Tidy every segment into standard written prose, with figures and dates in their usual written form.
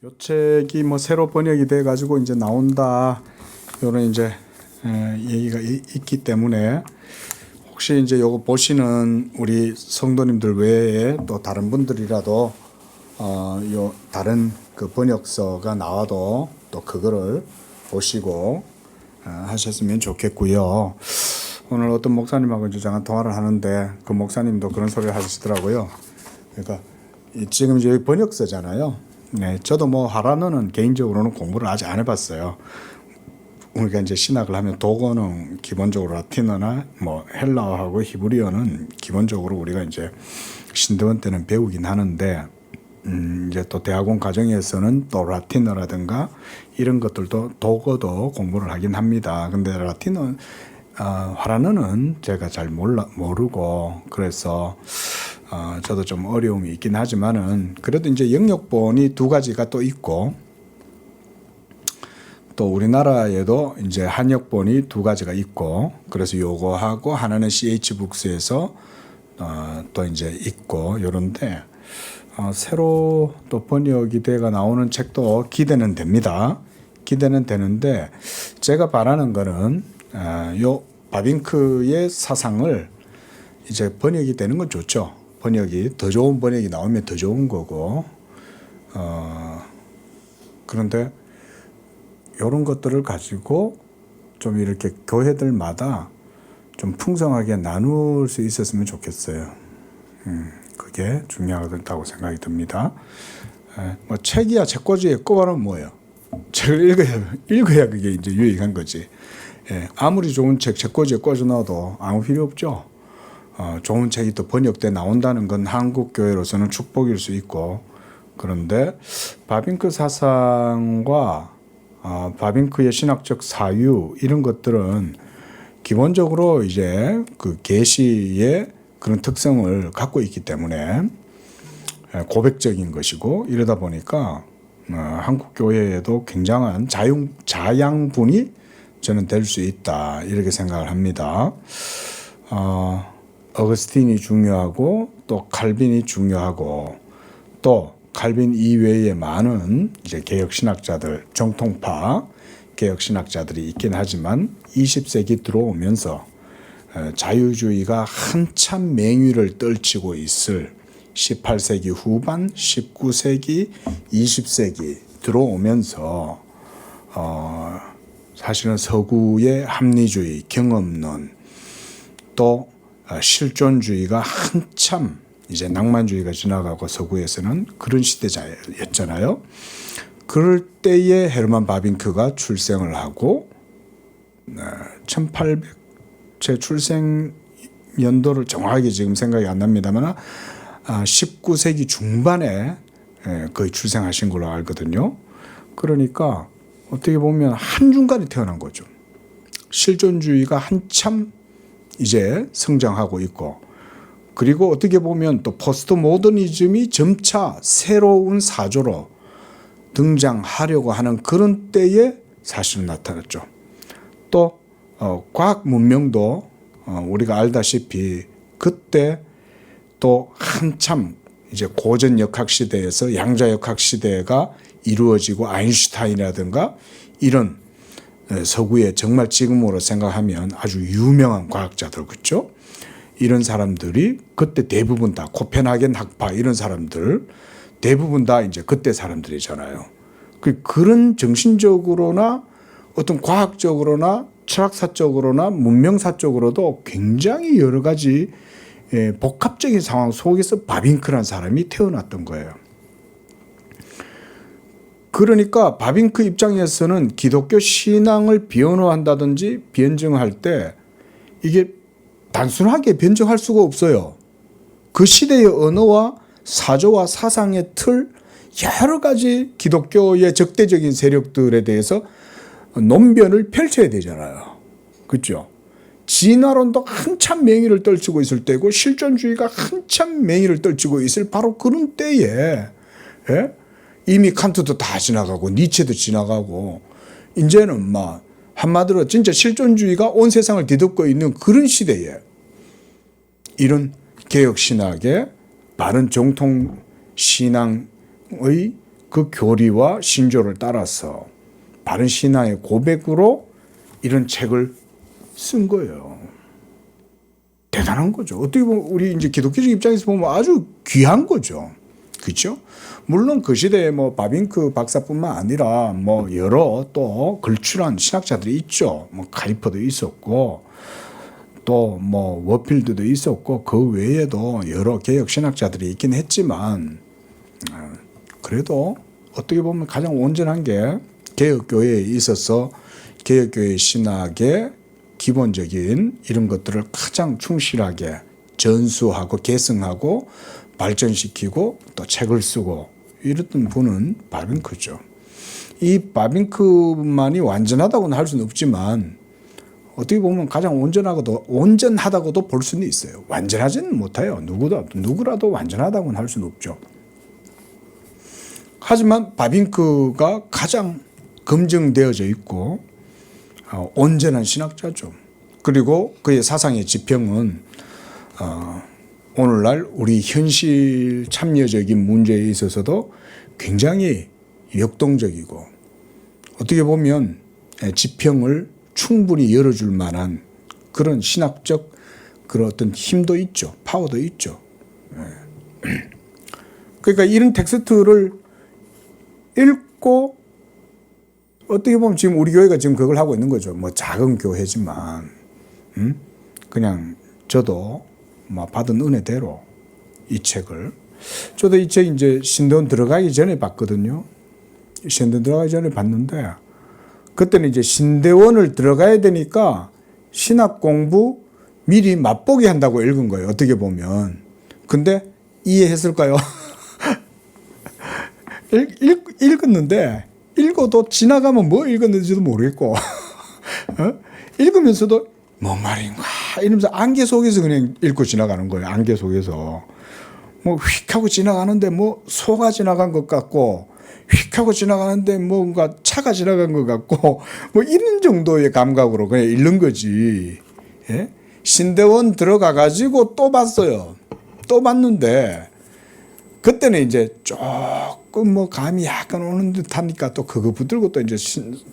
요 책이 뭐 새로 번역이 돼 가지고 이제 나온다 요런 이제 얘기가 있기 때문에 혹시 이제 요거 보시는 우리 성도님들 외에 또 다른 분들이라도 요 다른 그 번역서가 나와도 또 그거를 보시고 하셨으면 좋겠고요. 오늘 어떤 목사님하고 이제 잠깐 통화를 하는데 그 목사님도 그런 소리를 하시더라고요. 그러니까 지금 이제 여기 번역서잖아요. 네, 저도 뭐 하라는 개인적으로는 공부를 아직 안 해봤어요. 우리가 이제 신학을 하면 독어는 기본적으로 라틴어나 뭐 헬라어하고 히브리어는 기본적으로 우리가 이제 신대원 때는 배우긴 하는데 이제 또 대학원 과정에서는 또 라틴어라든가 이런 것들도 독어도 공부를 하긴 합니다. 근데 라틴어 화라는은 제가 잘 모르고 그래서 저도 좀 어려움이 있긴 하지만은 그래도 이제 영역본이 두 가지가 또 있고 또 우리나라에도 이제 한역본이 두 가지가 있고 그래서 요거하고 하나는 CH북스에서 또 이제 있고 요런데 새로 또 번역이 돼가 나오는 책도 기대는 됩니다. 기대는 되는데 제가 바라는 거는 요 바빙크의 사상을 이제 번역이 되는 건 좋죠. 번역이 더 좋은 번역이 나오면 더 좋은 거고 그런데 이런 것들을 가지고 좀 이렇게 교회들마다 좀 풍성하게 나눌 수 있었으면 좋겠어요. 그게 중요하다고 생각이 듭니다. 뭐 책이야 책꽂이에 꼽아놓으면 뭐예요? 책을 읽어야 그게 이제 유익한 거지. 아무리 좋은 책 책꽂이에 꽂아놔도 아무 필요 없죠. 좋은 책이 또 번역돼 나온다는 건 한국 교회로서는 축복일 수 있고 그런데 바빙크 사상과 바빙크의 신학적 사유 이런 것들은 기본적으로 이제 그 계시의 그런 특성을 갖고 있기 때문에 고백적인 것이고 이러다 보니까 한국 교회에도 굉장한 자양분이 저는 될 수 있다 이렇게 생각을 합니다. 어거스틴이 중요하고 또 칼빈이 중요하고 또 칼빈 이외에 많은 이제 개혁 신학자들, 정통파 개혁 신학자들이 있긴 하지만 20세기 들어오면서 자유주의가 한참 맹위를 떨치고 있을 18세기 후반, 19세기, 20세기 들어오면서 사실은 서구의 합리주의, 경험론 또 실존주의가 한참 이제 낭만주의가 지나가고 서구에서는 그런 시대였잖아요. 그럴 때에 헤르만 바빙크가 출생을 하고 1800 제 출생 연도를 정확하게 지금 생각이 안 납니다만 19세기 중반에 거의 출생하신 걸로 알거든요. 그러니까 어떻게 보면 한중간에 태어난 거죠. 실존주의가 한참 이제 성장하고 있고 그리고 어떻게 보면 또 포스트 모더니즘이 점차 새로운 사조로 등장하려고 하는 그런 때에 사실은 나타났죠. 또 과학 문명도 우리가 알다시피 그때 또 한참 이제 고전 역학 시대에서 양자 역학 시대가 이루어지고 아인슈타인이라든가 이런 서구의 정말 지금으로 생각하면 아주 유명한 과학자들 그렇죠? 이런 사람들이 그때 대부분 다 코펜하겐 학파 이런 사람들 대부분 다 이제 그때 사람들이잖아요. 그런 정신적으로나 어떤 과학적으로나 철학사적으로나 문명사적으로도 굉장히 여러 가지 복합적인 상황 속에서 바빙크라는 사람이 태어났던 거예요. 그러니까 바빙크 입장에서는 기독교 신앙을 변호한다든지 변증할 때 이게 단순하게 변증할 수가 없어요. 그 시대의 언어와 사조와 사상의 틀 여러 가지 기독교의 적대적인 세력들에 대해서 논변을 펼쳐야 되잖아요. 그렇죠? 진화론도 한참 맹위를 떨치고 있을 때고 실존주의가 한참 맹위를 떨치고 있을 바로 그런 때에 이미 칸트도 다 지나가고 니체도 지나가고 이제는 막 한마디로 진짜 실존주의가 온 세상을 뒤덮고 있는 그런 시대에 이런 개혁신학의 바른 정통신앙의 그 교리와 신조를 따라서 바른 신앙의 고백으로 이런 책을 쓴 거예요. 대단한 거죠. 어떻게 보면 우리 이제 기독교적 입장에서 보면 아주 귀한 거죠. 그렇죠? 물론 그 시대에 뭐 바빙크 박사뿐만 아니라 뭐 여러 또 걸출한 신학자들이 있죠. 뭐 카리퍼도 있었고 또 뭐 워필드도 있었고 그 외에도 여러 개혁 신학자들이 있긴 했지만 그래도 어떻게 보면 가장 온전한 게 개혁교회에 있어서 개혁교회 신학의 기본적인 이런 것들을 가장 충실하게 전수하고 계승하고 발전시키고 또 책을 쓰고 이랬던 분은 바빙크죠. 이 바빙크만이 완전하다고는 할 수는 없지만 어떻게 보면 가장 온전하다고도 볼 수는 있어요. 완전하지는 못해요. 누구라도 완전하다고는 할 수는 없죠. 하지만 바빙크가 가장 검증되어져 있고 온전한 신학자죠. 그리고 그의 사상의 지평은 오늘날 우리 현실 참여적인 문제에 있어서도 굉장히 역동적이고 어떻게 보면 지평을 충분히 열어줄 만한 그런 신학적 그런 어떤 힘도 있죠. 파워도 있죠. 그러니까 이런 텍스트를 읽고 어떻게 보면 지금 우리 교회가 지금 그걸 하고 있는 거죠. 뭐 작은 교회지만 그냥 저도 뭐 받은 은혜대로 이 책을 저도 이 책 이제 신대원 들어가기 전에 봤거든요. 신대원 들어가기 전에 봤는데 그때는 이제 신대원을 들어가야 되니까 신학 공부 미리 맛보기 한다고 읽은 거예요. 어떻게 보면. 근데 이해했을까요? 읽었는데 읽어도 지나가면 뭐 읽었는지도 모르겠고 읽으면서도 뭔 말인가 이러면서 안개 속에서 그냥 읽고 지나가는 거예요. 안개 속에서 뭐 휙 하고 지나가는데 뭐 소가 지나간 것 같고 휙 하고 지나가는데 뭔가 차가 지나간 것 같고 뭐 이런 정도의 감각으로 그냥 읽는 거지. 예? 신대원 들어가 가지고 또 봤어요. 또 봤는데 그때는 이제 조금 뭐 감이 약간 오는 듯 하니까 또 그거 붙들고 또 이제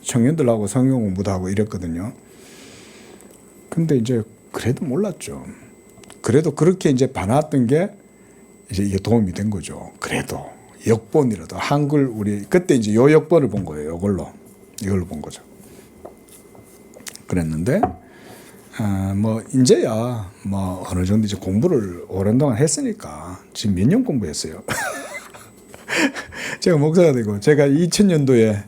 청년들하고 성경 공부도 하고 이랬거든요. 근데 이제 그래도 몰랐죠. 그래도 그렇게 이제 봐놨던 게 이제 이게 도움이 된 거죠. 그래도 역본이라도 한글 우리 그때 이제 요 역본을 본 거예요. 이걸로 본 거죠. 그랬는데 뭐 이제야 뭐 어느 정도 이제 공부를 오랜 동안 했으니까 지금 몇 년 공부했어요. 제가 목사가 되고 제가 2000년도에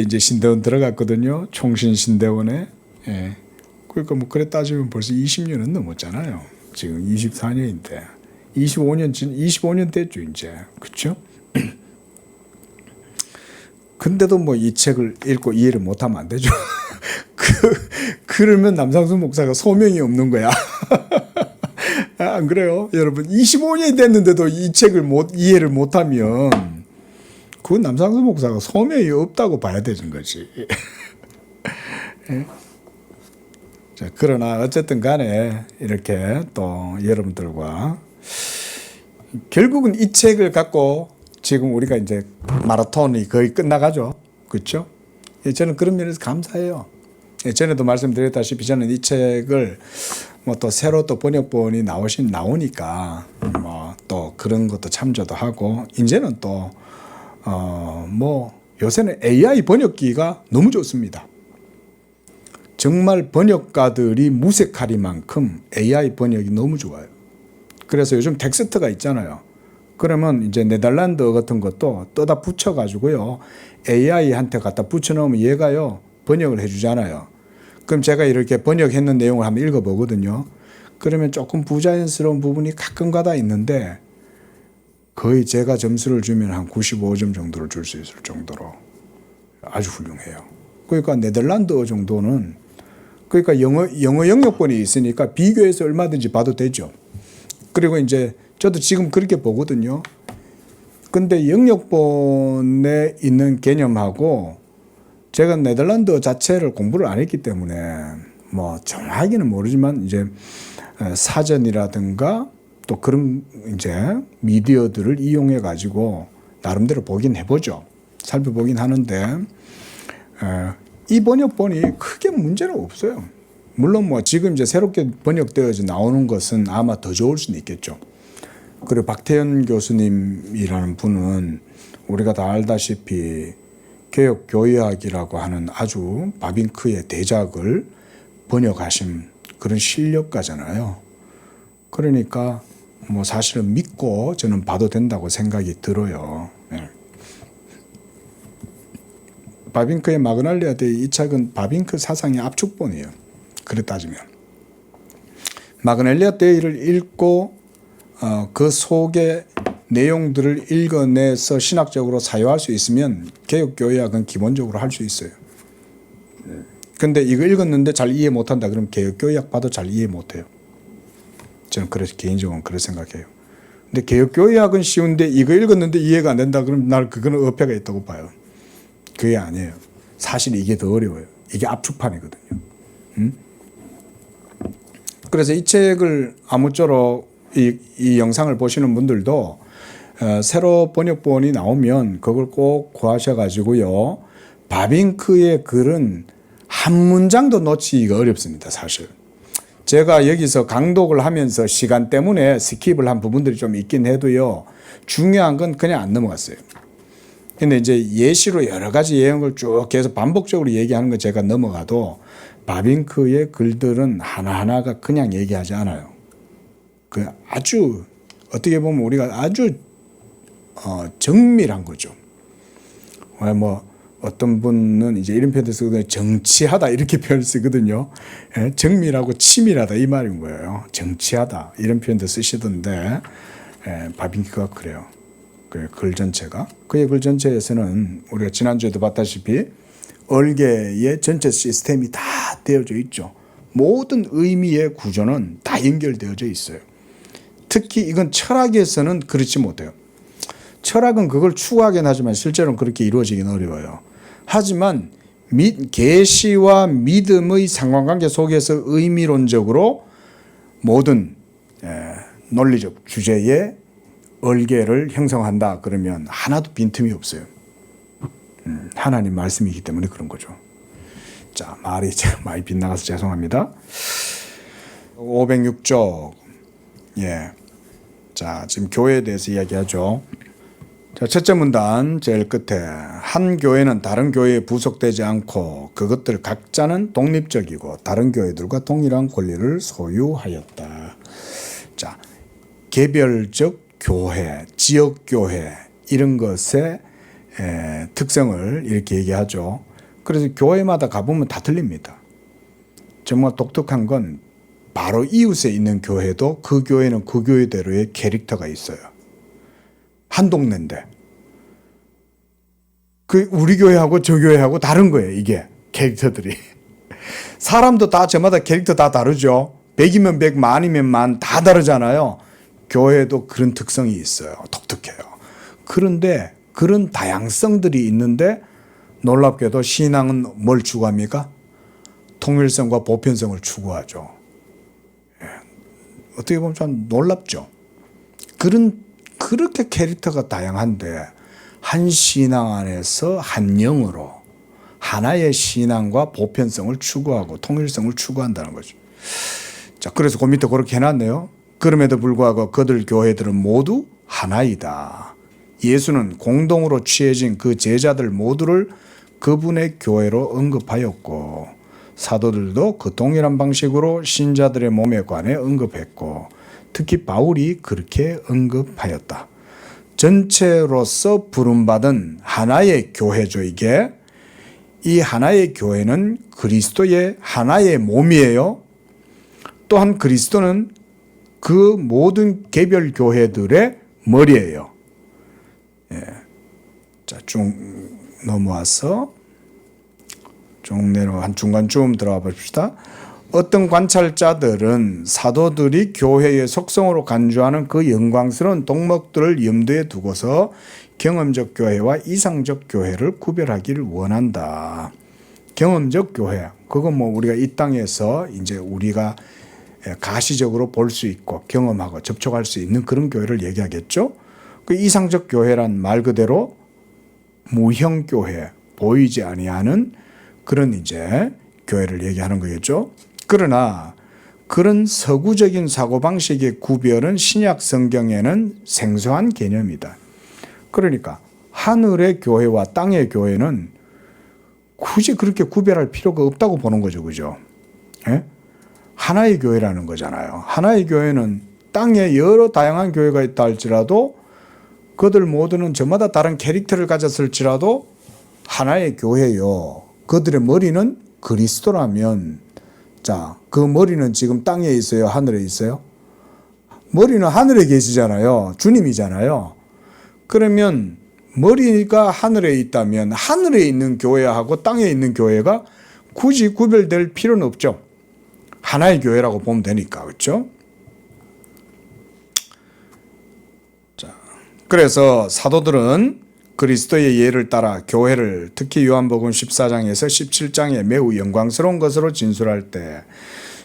이제 신대원 들어갔거든요. 총신 신대원에. 예. 그러니까 뭐 그래 따지면 벌써 20년은 넘었잖아요. 지금 24년인데 25년 됐죠 이제. 그렇죠? 근데도 뭐 이 책을 읽고 이해를 못하면 안 되죠. 그러면 남상수 목사가 소명이 없는 거야. 안 그래요? 여러분 25년이 됐는데도 이 책을 이해를 못하면 그건 남상수 목사가 소명이 없다고 봐야 되는 거지. 자, 그러나 어쨌든 간에 이렇게 또 여러분들과 결국은 이 책을 갖고 지금 우리가 이제 마라톤이 거의 끝나가죠. 그렇죠? 저는 그런 면에서 감사해요. 전에도 말씀드렸다시피 저는 이 책을 뭐 또 새로 또 번역본이 나오니까 뭐 또 그런 것도 참조도 하고 이제는 또 뭐 요새는 AI 번역기가 너무 좋습니다. 정말 번역가들이 무색하리만큼 AI 번역이 너무 좋아요. 그래서 요즘 텍스트가 있잖아요. 그러면 이제 네덜란드 같은 것도 떠다 붙여가지고요. AI한테 갖다 붙여놓으면 얘가요. 번역을 해주잖아요. 그럼 제가 이렇게 번역했는 내용을 한번 읽어보거든요. 그러면 조금 부자연스러운 부분이 가끔가다 있는데 거의 제가 점수를 주면 한 95점 정도를 줄 수 있을 정도로 아주 훌륭해요. 그러니까 네덜란드어 정도는 그러니까 영어 영역본이 있으니까 비교해서 얼마든지 봐도 되죠. 그리고 이제 저도 지금 그렇게 보거든요. 근데 영역본에 있는 개념하고 제가 네덜란드어 자체를 공부를 안 했기 때문에 뭐 정확히는 모르지만 이제 사전이라든가 또 그런 이제 미디어들을 이용해 가지고 나름대로 보긴 해보죠. 살펴보긴 하는데 이 번역본이 크게 문제는 없어요. 물론 뭐 지금 이제 새롭게 번역되어져 나오는 것은 아마 더 좋을 수는 있겠죠. 그리고 박태현 교수님이라는 분은 우리가 다 알다시피 개혁교회학이라고 하는 아주 바빙크의 대작을 번역하신 그런 실력가잖아요. 그러니까 뭐 사실은 믿고 저는 봐도 된다고 생각이 들어요. 네. 바빙크의 마그날리아 데이 이 책은 바빙크 사상의 압축본이에요. 그래 따지면 마그날리아 데이를 읽고 그 속의 내용들을 읽어내서 신학적으로 사유할 수 있으면 개혁교회학은 기본적으로 할 수 있어요. 근데 이거 읽었는데 잘 이해 못한다 그러면 개혁교회학 봐도 잘 이해 못해요. 저는 그래서 개인적으로 그렇게 생각해요. 근데 개혁교회학은 쉬운데 이거 읽었는데 이해가 안 된다 그러면 날 그거는 어폐가 있다고 봐요. 그게 아니에요. 사실 이게 더 어려워요. 이게 압축판이거든요. 그래서 이 책을 아무쪼록 이 영상을 보시는 분들도 새로 번역본이 나오면 그걸 꼭 구하셔가지고요. 바빙크의 글은 한 문장도 놓치기가 어렵습니다. 사실. 제가 여기서 강독을 하면서 시간 때문에 스킵을 한 부분들이 좀 있긴 해도요. 중요한 건 그냥 안 넘어갔어요. 근데 이제 예시로 여러 가지 예언을 쭉 계속 반복적으로 얘기하는 거 제가 넘어가도 바빙크의 글들은 하나하나가 그냥 얘기하지 않아요. 그 아주 어떻게 보면 우리가 아주 정밀한 거죠. 뭐 어떤 분은 이제 이런 표현을 쓰거든요. 정치하다 이렇게 표현을 쓰거든요. 예, 정밀하고 치밀하다 이 말인 거예요. 정치하다 이런 표현도 쓰시던데 바빙크가 그래요. 그 글 전체가 그의 글 전체에서는 우리가 지난주에도 봤다시피 얼개의 전체 시스템이 다 되어져 있죠. 모든 의미의 구조는 다 연결되어져 있어요. 특히 이건 철학에서는 그렇지 못해요. 철학은 그걸 추구하긴 하지만 실제로는 그렇게 이루어지긴 어려워요. 하지만 계시와 믿음의 상관관계 속에서 의미론적으로 모든 논리적 주제의 얼개를 형성한다 그러면 하나도 빈틈이 없어요. 하나님 말씀이기 때문에 그런 거죠. 자, 말이 많이 빗나가서 죄송합니다. 506쪽. 예. 자, 지금 교회에 대해서 이야기하죠. 자, 첫째 문단 제일 끝에 한 교회는 다른 교회에 부속되지 않고 그것들 각자는 독립적이고 다른 교회들과 동일한 권리를 소유하였다. 자, 개별적 교회, 지역교회 이런 것의 특성을 이렇게 얘기하죠. 그래서 교회마다 가보면 다 틀립니다. 정말 독특한 건 바로 이웃에 있는 교회도 그 교회는 그 교회대로의 캐릭터가 있어요. 한 동네인데 그 우리 교회하고 저 교회하고 다른 거예요. 이게 캐릭터들이. 사람도 다 저마다 캐릭터 다 다르죠. 100이면 100, 만이면 만 다 다르잖아요. 교회도 그런 특성이 있어요. 독특해요. 그런데 그런 다양성들이 있는데 놀랍게도 신앙은 뭘 추구합니까? 통일성과 보편성을 추구하죠. 어떻게 보면 참 놀랍죠. 그렇게 캐릭터가 다양한데 한 신앙 안에서 한 영으로 하나의 신앙과 보편성을 추구하고 통일성을 추구한다는 거죠. 자, 그래서 그 밑에 그렇게 해놨네요. 그럼에도 불구하고 그들 교회들은 모두 하나이다. 예수는 공동으로 취해진 그 제자들 모두를 그분의 교회로 언급하였고 사도들도 그 동일한 방식으로 신자들의 몸에 관해 언급했고 특히 바울이 그렇게 언급하였다. 전체로서 부름받은 하나의 교회죠. 이게 이 하나의 교회는 그리스도의 하나의 몸이에요. 또한 그리스도는 그 모든 개별 교회들의 머리예요. 예. 자, 쭉 넘어와서 쭉 내려와 한 중간쯤 들어가 봅시다. 어떤 관찰자들은 사도들이 교회의 속성으로 간주하는 그 영광스러운 덕목들을 염두에 두고서 경험적 교회와 이상적 교회를 구별하기를 원한다. 경험적 교회, 그건 뭐 우리가 이 땅에서 이제 우리가 가시적으로 볼 수 있고 경험하고 접촉할 수 있는 그런 교회를 얘기하겠죠. 그 이상적 교회란 말 그대로 무형 교회, 보이지 아니하는 그런 이제 교회를 얘기하는 거겠죠. 그러나 그런 서구적인 사고방식의 구별은 신약 성경에는 생소한 개념이다. 그러니까 하늘의 교회와 땅의 교회는 굳이 그렇게 구별할 필요가 없다고 보는 거죠. 그죠? 예? 하나의 교회라는 거잖아요. 하나의 교회는 땅에 여러 다양한 교회가 있다 할지라도 그들 모두는 저마다 다른 캐릭터를 가졌을지라도 하나의 교회요. 그들의 머리는 그리스도라면, 자, 그 머리는 지금 땅에 있어요? 하늘에 있어요? 머리는 하늘에 계시잖아요. 주님이잖아요. 그러면 머리가 하늘에 있다면 하늘에 있는 교회하고 땅에 있는 교회가 굳이 구별될 필요는 없죠. 하나의 교회라고 보면 되니까. 그렇죠? 자, 그래서 사도들은 그리스도의 예를 따라 교회를 특히 요한복음 14장에서 17장에 매우 영광스러운 것으로 진술할 때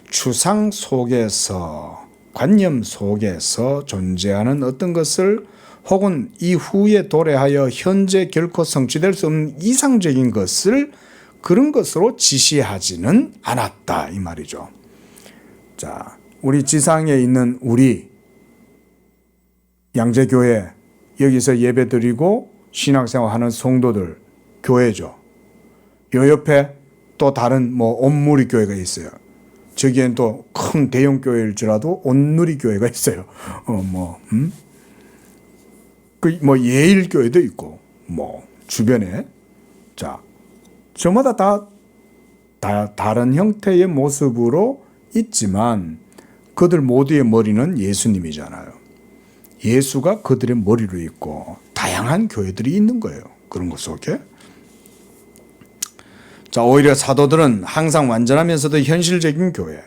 추상 속에서, 관념 속에서 존재하는 어떤 것을 혹은 이후에 도래하여 현재 결코 성취될 수 없는 이상적인 것을 그런 것으로 지시하지는 않았다 이 말이죠. 자, 우리 지상에 있는 우리 양재교회 여기서 예배드리고 신앙생활하는 성도들 교회죠. 요 옆에 또 다른 온누리 교회가 있어요. 저기엔 또 큰 대형 교회일지라도 온누리 교회가 있어요. 예일 교회도 있고 주변에 자 저마다 다 다른 형태의 모습으로 있지만 그들 모두의 머리는 예수님이잖아요. 예수가 그들의 머리로 있고 다양한 교회들이 있는 거예요. 그런 것 속에. 자, 오히려 사도들은 항상 완전하면서도 현실적인 교회,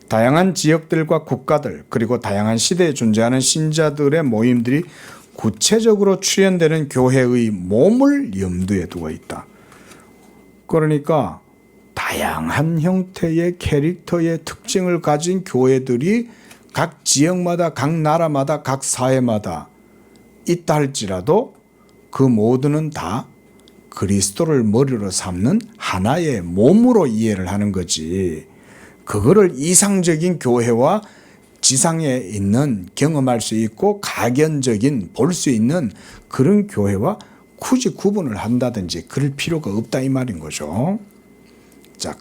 다양한 지역들과 국가들, 그리고 다양한 시대에 존재하는 신자들의 모임들이 구체적으로 출현되는 교회의 몸을 염두에 두고 있다. 그러니까 다양한 형태의 캐릭터의 특징을 가진 교회들이 각 지역마다, 각 나라마다, 각 사회마다 있다 할지라도 그 모두는 다 그리스도를 머리로 삼는 하나의 몸으로 이해를 하는 거지. 그거를 이상적인 교회와 지상에 있는 경험할 수 있고 각연적인 볼 수 있는 그런 교회와 굳이 구분을 한다든지 그럴 필요가 없다 이 말인 거죠. 자,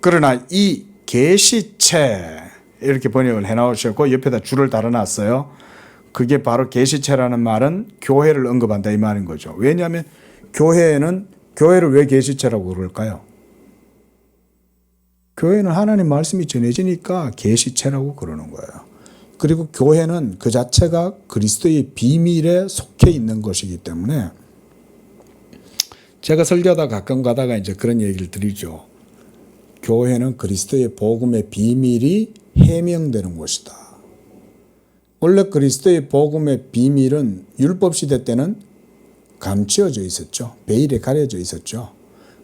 그러나 이 계시체 이렇게 번역을 해놓으셨고 옆에다 줄을 달아놨어요. 그게 바로 계시체라는 말은 교회를 언급한다 이 말인 거죠. 왜냐하면 교회를 왜 계시체라고 그럴까요? 교회는 하나님 말씀이 전해지니까 계시체라고 그러는 거예요. 그리고 교회는 그 자체가 그리스도의 비밀에 속해 있는 것이기 때문에 제가 설교하다 가끔 가다가 이제 그런 얘기를 드리죠. 교회는 그리스도의 복음의 비밀이 해명되는 곳이다. 원래 그리스도의 복음의 비밀은 율법 시대 때는 감추어져 있었죠. 베일에 가려져 있었죠.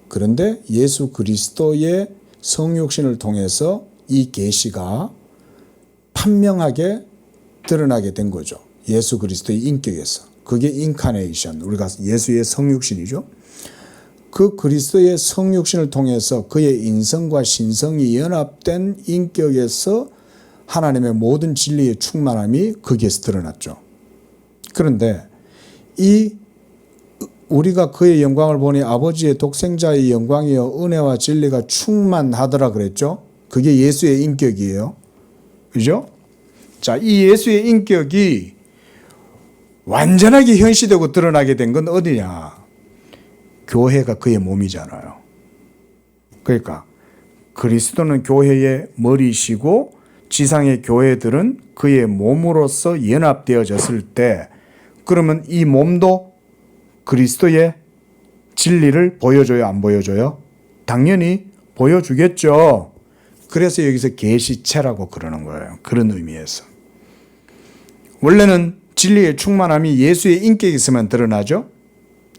그런데 예수 그리스도의 성육신을 통해서 이 계시가 판명하게 드러나게 된 거죠. 예수 그리스도의 인격에서. 그게 인카네이션, 우리가 예수의 성육신이죠. 그 그리스도의 성육신을 통해서 그의 인성과 신성이 연합된 인격에서 하나님의 모든 진리의 충만함이 거기에서 드러났죠. 그런데 우리가 그의 영광을 보니 아버지의 독생자의 영광이요 은혜와 진리가 충만하더라 그랬죠. 그게 예수의 인격이에요. 그죠? 자, 이 예수의 인격이 완전하게 현시되고 드러나게 된 건 어디냐? 교회가 그의 몸이잖아요. 그러니까 그리스도는 교회의 머리시고 지상의 교회들은 그의 몸으로서 연합되어졌을 때 그러면 이 몸도 그리스도의 진리를 보여줘요, 안 보여줘요? 당연히 보여주겠죠. 그래서 여기서 계시체라고 그러는 거예요. 그런 의미에서. 원래는 진리의 충만함이 예수의 인격에 있으면 드러나죠?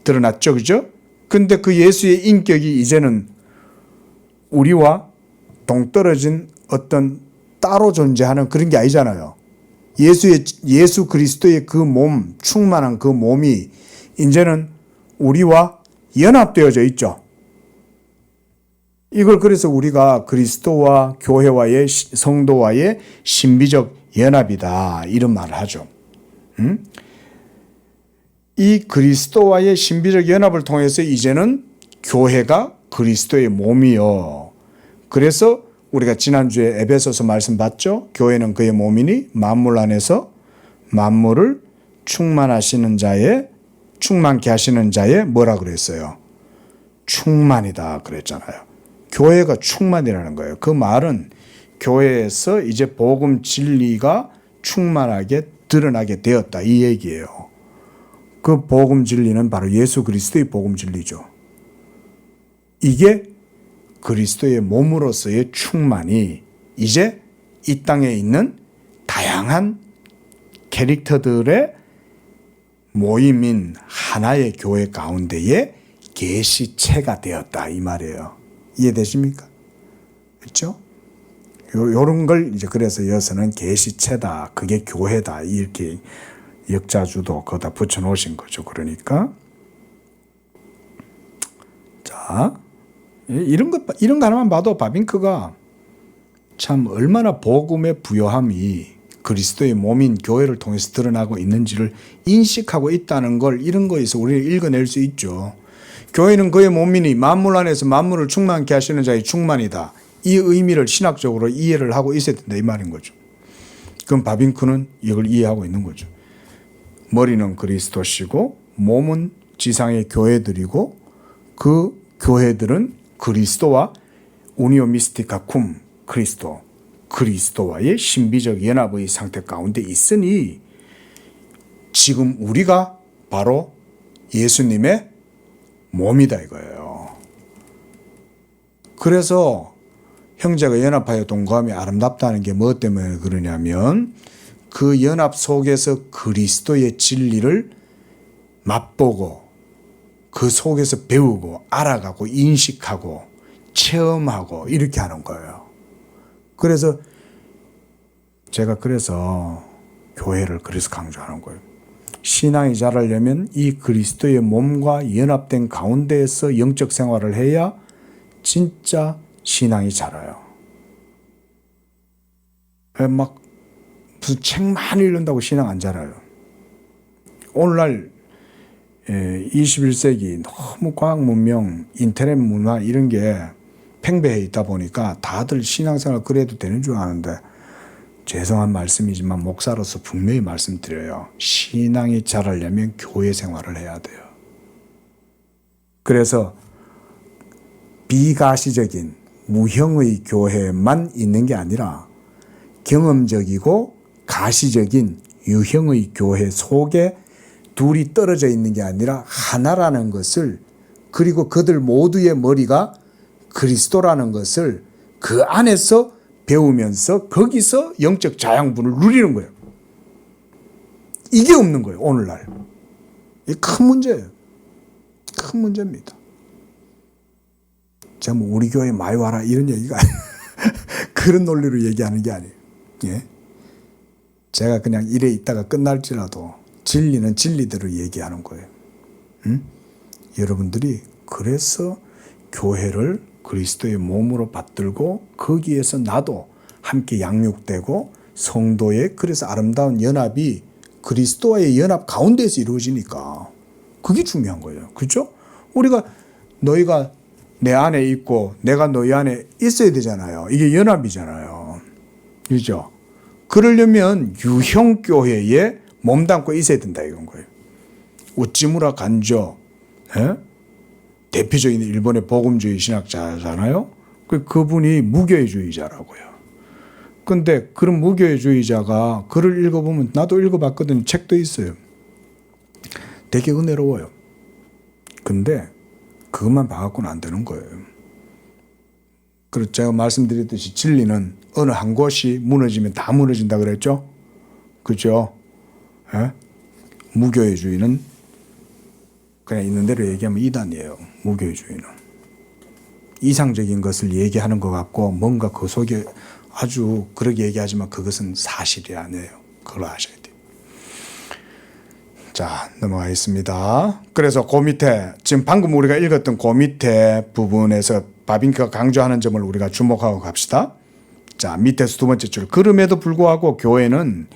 드러났죠, 그죠? 근데 그 예수의 인격이 이제는 우리와 동떨어진 어떤 따로 존재하는 그런 게 아니잖아요. 예수 그리스도의 그 몸, 충만한 그 몸이 이제는 우리와 연합되어져 있죠. 이걸 그래서 우리가 그리스도와 교회와의 성도와의 신비적 연합이다 이런 말을 하죠. 이 그리스도와의 신비적 연합을 통해서 이제는 교회가 그리스도의 몸이요. 그래서 우리가 지난주에 에베소서 말씀 봤죠. 교회는 그의 몸이니 만물 안에서 만물을 충만케 하시는 자의 뭐라 그랬어요? 충만이다 그랬잖아요. 교회가 충만이라는 거예요. 그 말은 교회에서 이제 복음 진리가 충만하게 드러나게 되었다 이 얘기예요. 그 복음 진리는 바로 예수 그리스도의 복음 진리죠. 이게 그리스도의 몸으로서의 충만이 이제 이 땅에 있는 다양한 캐릭터들의 모임인 하나의 교회 가운데에 계시체가 되었다 이 말이에요. 이해되십니까? 그렇죠? 요런 걸 이제 그래서 여기서는 계시체다. 그게 교회다. 이렇게 역자주도 거기다 붙여 놓으신 거죠. 그러니까 자, 이런 거 하나만 봐도 바빙크가 참 얼마나 복음의 부요함이 그리스도의 몸인 교회를 통해서 드러나고 있는지를 인식하고 있다는 걸 이런 거에서 우리는 읽어낼 수 있죠. 교회는 그의 몸이니 만물 안에서 만물을 충만케 하시는 자의 충만이다. 이 의미를 신학적으로 이해를 하고 있어야 된다 이 말인 거죠. 그럼 바빙크는 이걸 이해하고 있는 거죠. 머리는 그리스도시고 몸은 지상의 교회들이고 그 교회들은 그리스도와 우니오 미스티카 쿰 그리스도와의 신비적 연합의 상태 가운데 있으니 지금 우리가 바로 예수님의 몸이다 이거예요. 그래서 형제가 연합하여 동거함이 아름답다는 게 무엇 때문에 그러냐면 그 연합 속에서 그리스도의 진리를 맛보고 그 속에서 배우고 알아가고 인식하고 체험하고 이렇게 하는 거예요. 그래서 제가 교회를 그래서 강조하는 거예요. 신앙이 자라려면 이 그리스도의 몸과 연합된 가운데에서 영적 생활을 해야 진짜 신앙이 자라요. 막 무슨 책 많이 읽는다고 신앙 안 자라요. 오늘날 21세기 너무 과학 문명, 인터넷 문화 이런 게 팽배해 있다 보니까 다들 신앙생활 그래도 되는 줄 아는데 죄송한 말씀이지만 목사로서 분명히 말씀드려요. 신앙이 자라려면 교회 생활을 해야 돼요. 그래서 비가시적인 무형의 교회만 있는 게 아니라 경험적이고 가시적인 유형의 교회 속에 둘이 떨어져 있는 게 아니라 하나라는 것을, 그리고 그들 모두의 머리가 그리스도라는 것을 그 안에서 배우면서 거기서 영적 자양분을 누리는 거예요. 이게 없는 거예요, 오늘날. 이게 큰 문제예요. 큰 문제입니다. 제가 뭐 우리 교회 많이 와라 이런 얘기가 아니에요. 그런 논리로 얘기하는 게 아니에요. 예? 제가 그냥 이래 있다가 끝날지라도 진리는 진리대로 얘기하는 거예요. 여러분들이 그래서 교회를 그리스도의 몸으로 받들고 거기에서 나도 함께 양육되고 성도의 그래서 아름다운 연합이 그리스도와의 연합 가운데에서 이루어지니까 그게 중요한 거예요. 그렇죠? 너희가 내 안에 있고 내가 너희 안에 있어야 되잖아요. 이게 연합이잖아요. 그렇죠? 그러려면 유형교회에 몸담고 있어야 된다 이건 거예요. 우찌무라 간조, 대표적인 일본의 복음주의 신학자잖아요. 그분이 무교회주의자라고요. 근데 그런 무교회주의자가 글을 읽어보면, 나도 읽어봤거든, 책도 있어요. 되게 은혜로워요. 근데 그것만 봐갖고는 안 되는 거예요. 그리고 제가 말씀드렸듯이 진리는 어느 한 곳이 무너지면 다 무너진다 그랬죠? 그죠? 무교회주의는 그냥 있는 대로 얘기하면 이단이에요. 무교회주의는. 이상적인 것을 얘기하는 것 같고 뭔가 그 속에 아주 그렇게 얘기하지만 그것은 사실이 아니에요. 그 그걸 아셔야 돼요. 자, 넘어가겠습니다. 그래서 그 밑에 지금 방금 우리가 읽었던 그 밑에 부분에서 바빙크가 강조하는 점을 우리가 주목하고 갑시다. 자, 밑에서 두 번째 줄. 그럼에도 불구하고 교회는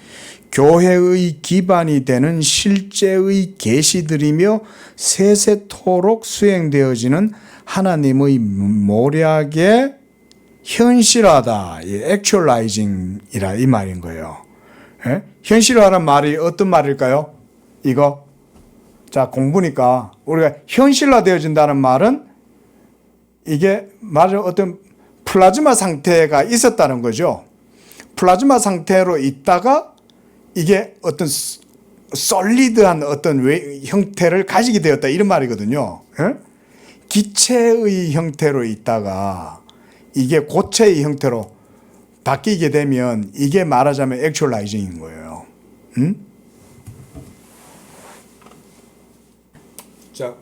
교회의 기반이 되는 실제의 계시들이며 세세토록 수행되어지는 하나님의 모략에 현실화다. 액츄얼라이징이라 이 말인 거예요. 예? 현실화란 말이 어떤 말일까요? 이거. 자, 공부니까 우리가 현실화되어진다는 말은 이게 말은 어떤 플라즈마 상태가 있었다는 거죠. 플라즈마 상태로 있다가 이게 어떤 솔리드한 어떤 형태를 가지게 되었다 이런 말이거든요. 예? 기체의 형태로 있다가 이게 고체의 형태로 바뀌게 되면 이게 말하자면 액츄얼라이징인 거예요. 자,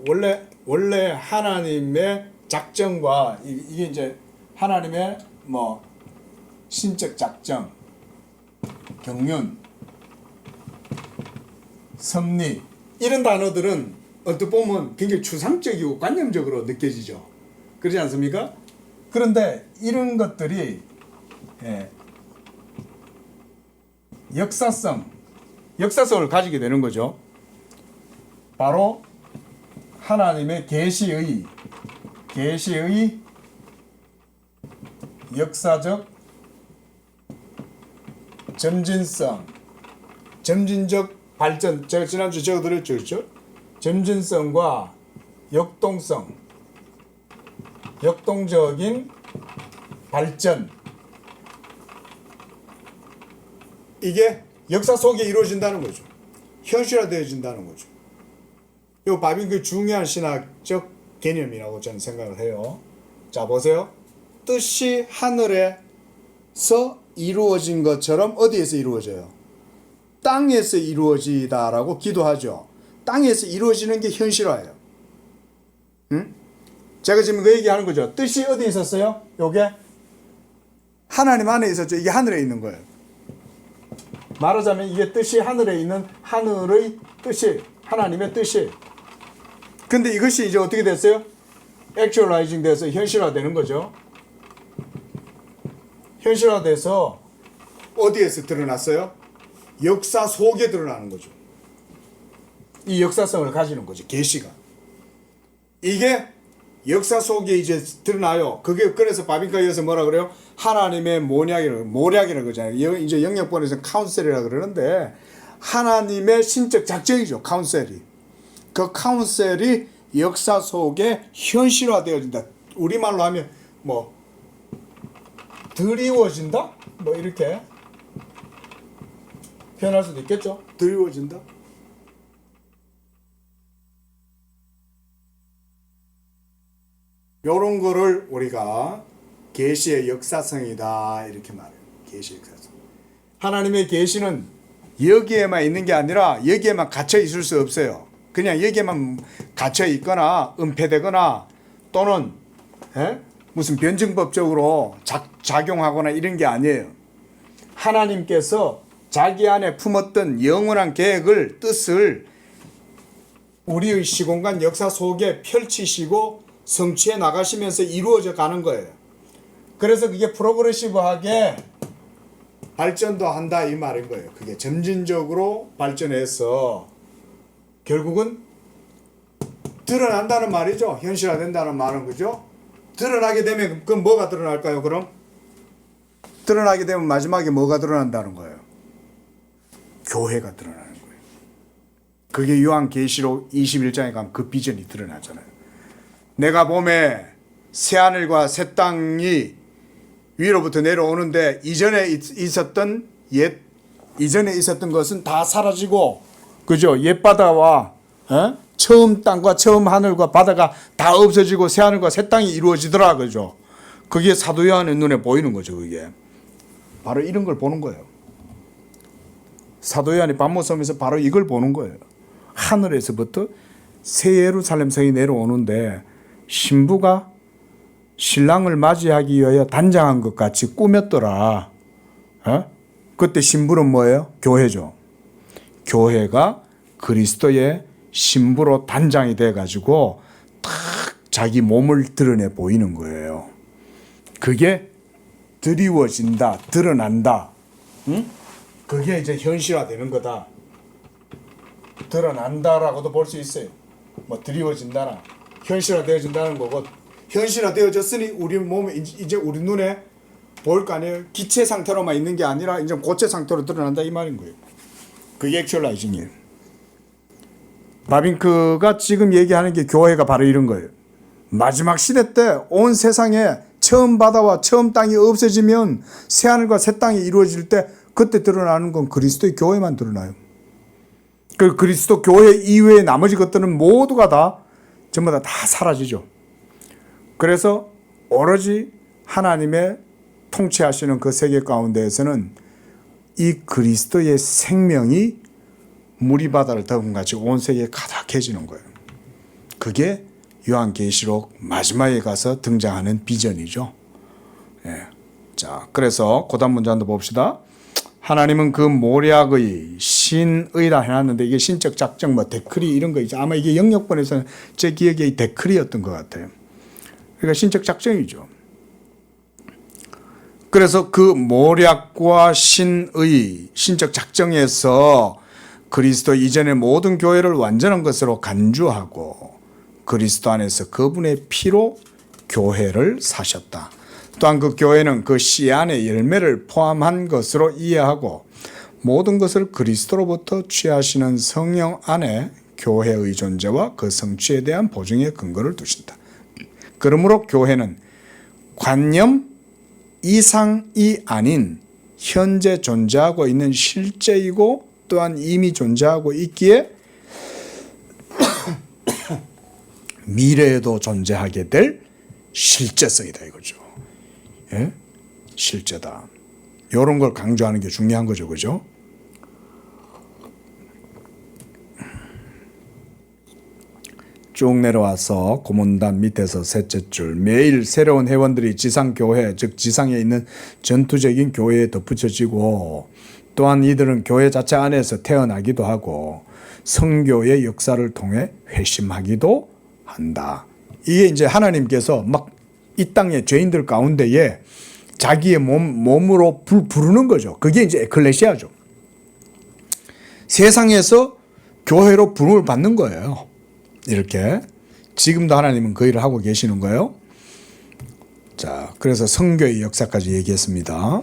원래 하나님의 작정과 이게 이제 하나님의 뭐 신적 작정, 경륜, 섭리 이런 단어들은 어떻게 보면 굉장히 추상적이고 관념적으로 느껴지죠. 그렇지 않습니까? 그런데 이런 것들이 역사성을 가지게 되는 거죠. 바로 하나님의 계시의 역사적 점진적 발전, 제가 지난주에 적어드렸죠, 그렇죠? 점진성과 역동적인 발전, 이게 역사 속에 이루어진다는 거죠. 현실화되어진다는 거죠. 이 바빙크의 중요한 신학적 개념이라고 저는 생각을 해요. 자, 보세요. 뜻이 하늘에서 이루어진 것처럼 어디에서 이루어져요? 땅에서 이루어지다라고 기도하죠. 땅에서 이루어지는 게 현실화예요. 응? 제가 지금 그 얘기하는 거죠. 뜻이 어디에 있었어요? 요게 하나님 안에 있었죠. 이게 하늘에 있는 거예요. 말하자면 이게 뜻이 하늘에 있는 하늘의 뜻이, 하나님의 뜻이. 근데 이것이 이제 어떻게 됐어요? 액츄얼라이징 돼서 현실화되는 거죠. 현실화돼서 어디에서 드러났어요? 역사 속에 드러나는 거죠. 이 역사성을 가지는 거죠. 계시가. 이게 역사 속에 이제 드러나요. 그게 그래서 바빙크가 이어서 뭐라 그래요? 하나님의 모략이라고 그러잖아요. 이제 영역본에서 카운셀이라고 그러는데 하나님의 신적 작정이죠. 카운셀이. 그 카운셀이 역사 속에 현실화되어진다. 우리말로 하면 뭐 드리워진다? 뭐 이렇게 표현할 수도 있겠죠. 드리워진다. 요런 거를 우리가 계시의 역사성이다 이렇게 말해요. 계시의 역사성. 하나님의 계시는 여기에만 있는 게 아니라 여기에만 갇혀 있을 수 없어요. 그냥 여기에만 갇혀 있거나 은폐되거나 또는 무슨 변증법적으로 작용하거나 이런 게 아니에요. 하나님께서 자기 안에 품었던 영원한 계획을, 뜻을 우리의 시공간 역사 속에 펼치시고 성취해 나가시면서 이루어져 가는 거예요. 그래서 그게 프로그레시브하게 발전도 한다 이 말인 거예요. 그게 점진적으로 발전해서 결국은 드러난다는 말이죠. 현실화된다는 말은 그죠? 드러나게 되면 그럼 뭐가 드러날까요? 그럼 드러나게 되면 마지막에 뭐가 드러난다는 거예요? 교회가 드러나는 거예요. 그게 요한계시록 21장에 가면 그 비전이 드러나잖아요. 내가 봄에 새하늘과 새 땅이 위로부터 내려오는데 이전에 있었던 것은 다 사라지고 그죠? 옛바다와 처음 땅과 처음 하늘과 바다가 다 없어지고 새하늘과 새 땅이 이루어지더라 그죠? 그게 사도 요한의 눈에 보이는 거죠. 그게 바로 이런 걸 보는 거예요. 사도 요한이 밤모섬에서 바로 이걸 보는 거예요. 하늘에서부터 새 예루살렘 성이 내려오는데 신부가 신랑을 맞이하기 위하여 단장한 것 같이 꾸몄더라. 그때 신부는 뭐예요? 교회죠. 교회가 그리스도의 신부로 단장이 돼가지고 탁 자기 몸을 드러내 보이는 거예요. 그게 드리워진다, 드러난다. 응? 그게 이제 현실화되는 거다. 드러난다라고도 볼 수 있어요. 뭐 드리워진다나 현실화되어진다는 거고, 현실화되어졌으니 우리 몸에 이제 우리 눈에 보일 거 아니에요. 기체 상태로만 있는 게 아니라 이제 고체 상태로 드러난다 이 말인 거예요. 그게 액츄얼라이징이에요. 바빙크가 지금 얘기하는 게 교회가 바로 이런 거예요. 마지막 시대 때 온 세상에 처음 바다와 처음 땅이 없어지면 새 하늘과 새 땅이 이루어질 때 그때 드러나는 건 그리스도의 교회만 드러나요. 그 그리스도 교회 이외의 나머지 것들은 모두가 다 전부 다 사라지죠. 그래서 오로지 하나님의 통치하시는 그 세계 가운데에서는 이 그리스도의 생명이 물이 바다를 덮음같이 온 세계에 가득해지는 거예요. 그게 요한계시록 마지막에 가서 등장하는 비전이죠. 예. 자, 그래서 고단 문장도 봅시다. 하나님은 그 모략의 신의라 해놨는데 이게 신적 작정 뭐 데크리 이런 거 있죠. 아마 이게 영역본에서는 제 기억에 이 데크리였던 것 같아요. 그러니까 신적 작정이죠. 그래서 그 모략과 신의 신적 작정에서 그리스도 이전의 모든 교회를 완전한 것으로 간주하고 그리스도 안에서 그분의 피로 교회를 사셨다. 또한 그 교회는 그 씨 안에 열매를 포함한 것으로 이해하고 모든 것을 그리스도로부터 취하시는 성령 안에 교회의 존재와 그 성취에 대한 보증의 근거를 두신다. 그러므로 교회는 관념 이상이 아닌 현재 존재하고 있는 실제이고 또한 이미 존재하고 있기에 미래에도 존재하게 될 실제성이다 이거죠. 예? 실제다. 이런 걸 강조하는 게 중요한 거죠. 그죠? 쭉 내려와서 고문단 밑에서 셋째 줄 매일 새로운 회원들이 지상교회 즉 지상에 있는 전투적인 교회에 덧붙여지고 또한 이들은 교회 자체 안에서 태어나기도 하고 성교의 역사를 통해 회심하기도 한다. 이게 이제 하나님께서 막 이 땅의 죄인들 가운데에 자기의 몸으로 부르는 거죠. 그게 이제 에클레시아죠. 세상에서 교회로 부름을 받는 거예요. 이렇게 지금도 하나님은 그 일을 하고 계시는 거예요. 자, 그래서 성교의 역사까지 얘기했습니다.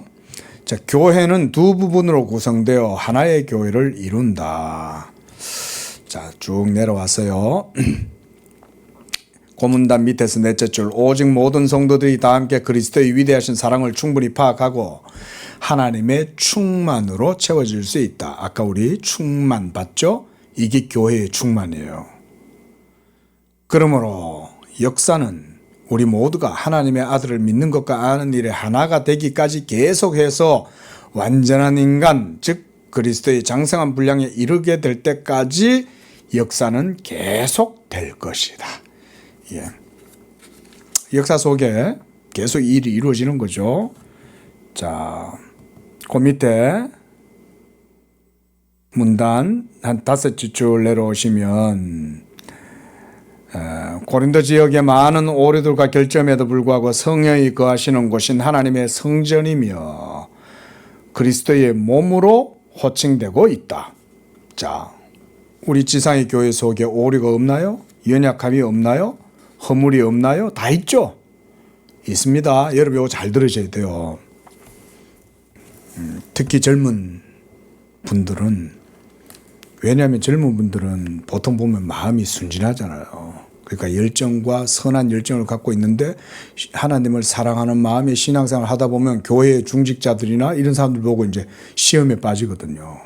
자, 교회는 두 부분으로 구성되어 하나의 교회를 이룬다. 자, 쭉 내려왔어요. 고문단 밑에서 넷째 줄 오직 모든 성도들이 다 함께 그리스도의 위대하신 사랑을 충분히 파악하고 하나님의 충만으로 채워질 수 있다. 아까 우리 충만 봤죠? 이게 교회의 충만이에요. 그러므로 역사는 우리 모두가 하나님의 아들을 믿는 것과 아는 일에 하나가 되기까지 계속해서 완전한 인간, 즉 그리스도의 장성한 분량에 이르게 될 때까지 역사는 계속될 것이다. 예. 역사 속에 계속 일이 이루어지는 거죠. 자, 그 밑에 문단 한 5줄 내려오시면 고린도 지역의 많은 오류들과 결점에도 불구하고 성령이 거하시는 곳인 하나님의 성전이며 그리스도의 몸으로 호칭되고 있다. 자, 우리 지상의 교회 속에 오류가 없나요? 연약함이 없나요? 허물이 없나요? 다 있죠? 있습니다. 여러분 이거 잘 들으셔야 돼요. 특히 젊은 분들은, 왜냐하면 젊은 분들은 보통 보면 마음이 순진하잖아요. 그러니까 열정과 선한 열정을 갖고 있는데 하나님을 사랑하는 마음의 신앙생활을 하다 보면 교회 중직자들이나 이런 사람들 보고 이제 시험에 빠지거든요.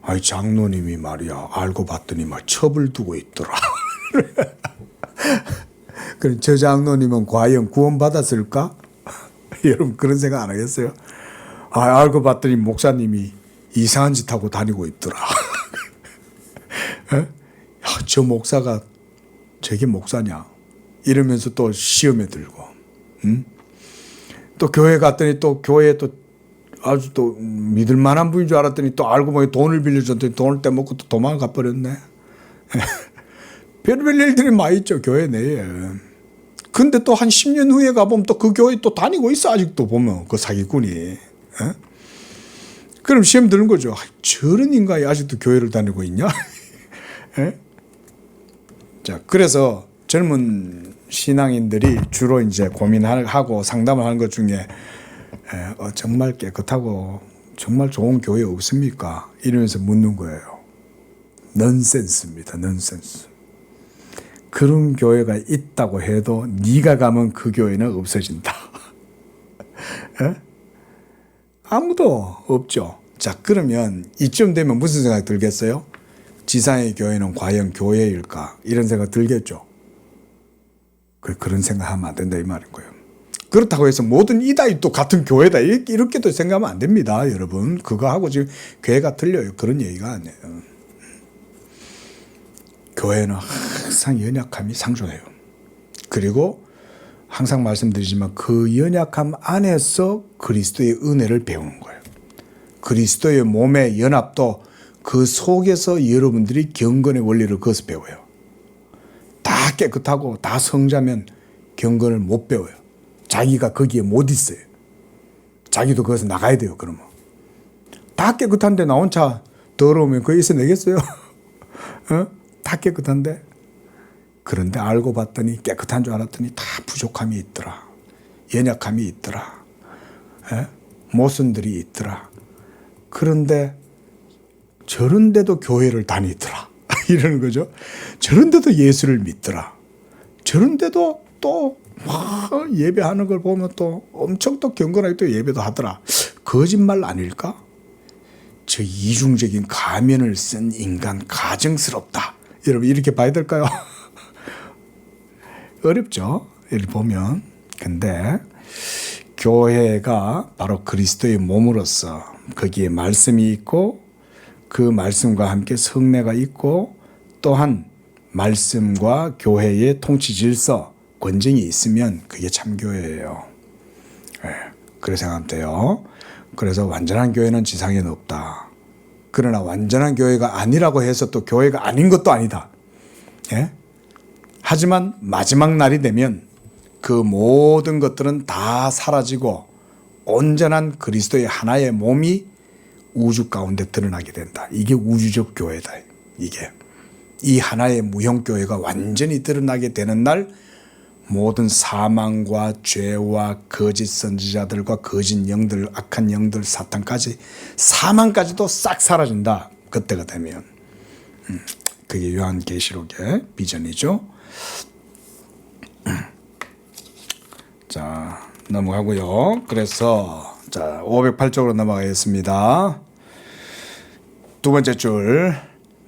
아이, 장로님이 말이야, 알고 봤더니 막 첩을 두고 있더라. 그럼 저 장로님은 과연 구원받았을까? 여러분 그런 생각 안 하겠어요? 아, 알고 봤더니 목사님이 이상한 짓 하고 다니고 있더라. 야, 저 목사가 저게 목사냐? 이러면서 또 시험에 들고, 또 교회 갔더니 또 교회에 또 아주 또 믿을 만한 분인 줄 알았더니 또 알고 보니 돈을 빌려줬더니 돈을 떼먹고 또 도망가 버렸네. 별별 일들이 많이 있죠, 교회 내에. 근데 또 한 10년 후에 가보면 또 그 교회 또 다니고 있어, 아직도 보면 그 사기꾼이. 에? 그럼 시험 드는 거죠. 저런 인간이 아직도 교회를 다니고 있냐? 에? 자, 그래서 젊은 신앙인들이 주로 이제 고민하고 상담을 하는 것 중에 정말 깨끗하고 정말 좋은 교회 없습니까? 이러면서 묻는 거예요. 넌센스입니다. 넌센스. 그런 교회가 있다고 해도 네가 가면 그 교회는 없어진다. 아무도 없죠. 자, 그러면 이쯤 되면 무슨 생각이 들겠어요? 지상의 교회는 과연 교회일까? 이런 생각 들겠죠. 그런 생각하면 안 된다 이 말인 거예요. 그렇다고 해서 모든 이다이 또 같은 교회다 이렇게 또 생각하면 안 됩니다, 여러분. 그거하고 지금 교회가 틀려요. 그런 얘기가 아니에요. 교회는 항상 연약함이 상존해요. 그리고 항상 말씀드리지만 그 연약함 안에서 그리스도의 은혜를 배우는 거예요. 그리스도의 몸의 연합도 그 속에서 여러분들이 경건의 원리를 거기서 배워요. 다 깨끗하고 다 성자면 경건을 못 배워요. 자기가 거기에 못 있어요. 자기도 거기서 나가야 돼요. 그러면 다 깨끗한데 나 혼자 더러우면 거기 있어 내겠어요? 다 깨끗한데. 그런데 알고 봤더니 깨끗한 줄 알았더니 다 부족함이 있더라. 연약함이 있더라. 모순들이 있더라. 그런데 저런데도 교회를 다니더라. 이러는 거죠. 저런데도 예수를 믿더라. 저런데도 또 예배하는 걸 보면 또 엄청 또 경건하게 또 예배도 하더라. 거짓말 아닐까? 저 이중적인 가면을 쓴 인간 가증스럽다. 여러분 이렇게 봐야 될까요? 어렵죠. 이렇게 보면. 근데 교회가 바로 그리스도의 몸으로서 거기에 말씀이 있고 그 말씀과 함께 성례가 있고 또한 말씀과 교회의 통치 질서, 권정이 있으면 그게 참교회예요. 그렇게 생각하면 돼요. 그래서 완전한 교회는 지상에는 없다. 그러나 완전한 교회가 아니라고 해서 또 교회가 아닌 것도 아니다. 하지만 마지막 날이 되면 그 모든 것들은 다 사라지고 온전한 그리스도의 하나의 몸이 우주 가운데 드러나게 된다. 이게 우주적 교회다. 이게 이 하나의 무형교회가 완전히 드러나게 되는 날 모든 사망과 죄와 거짓 선지자들과 거짓 영들, 악한 영들, 사탄까지 사망까지도 싹 사라진다. 그때가 되면. 그게 요한계시록의 비전이죠. 자, 넘어가고요. 그래서 자, 508쪽으로 넘어가겠습니다. 두 번째 줄.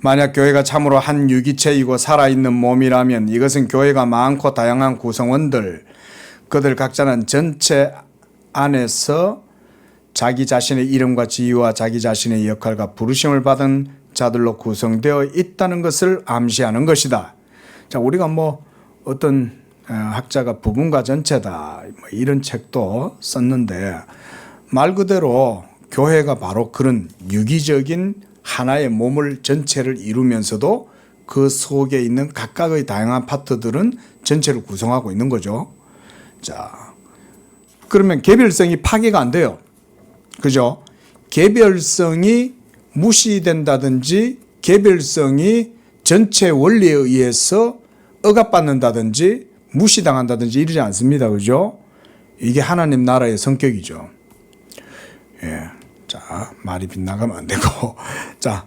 만약 교회가 참으로 한 유기체이고 살아있는 몸이라면 이것은 교회가 많고 다양한 구성원들, 그들 각자는 전체 안에서 자기 자신의 이름과 지위와 자기 자신의 역할과 부르심을 받은 자들로 구성되어 있다는 것을 암시하는 것이다. 자, 우리가 뭐 어떤 학자가 부분과 전체다 뭐 이런 책도 썼는데 말 그대로 교회가 바로 그런 유기적인 하나의 몸을 전체를 이루면서도 그 속에 있는 각각의 다양한 파트들은 전체를 구성하고 있는 거죠. 자, 그러면 개별성이 파괴가 안 돼요. 그죠? 개별성이 무시된다든지 개별성이 전체 원리에 의해서 억압받는다든지 무시당한다든지 이러지 않습니다. 그죠? 이게 하나님 나라의 성격이죠. 예. 자, 말이 빗나가면 안 되고. 자,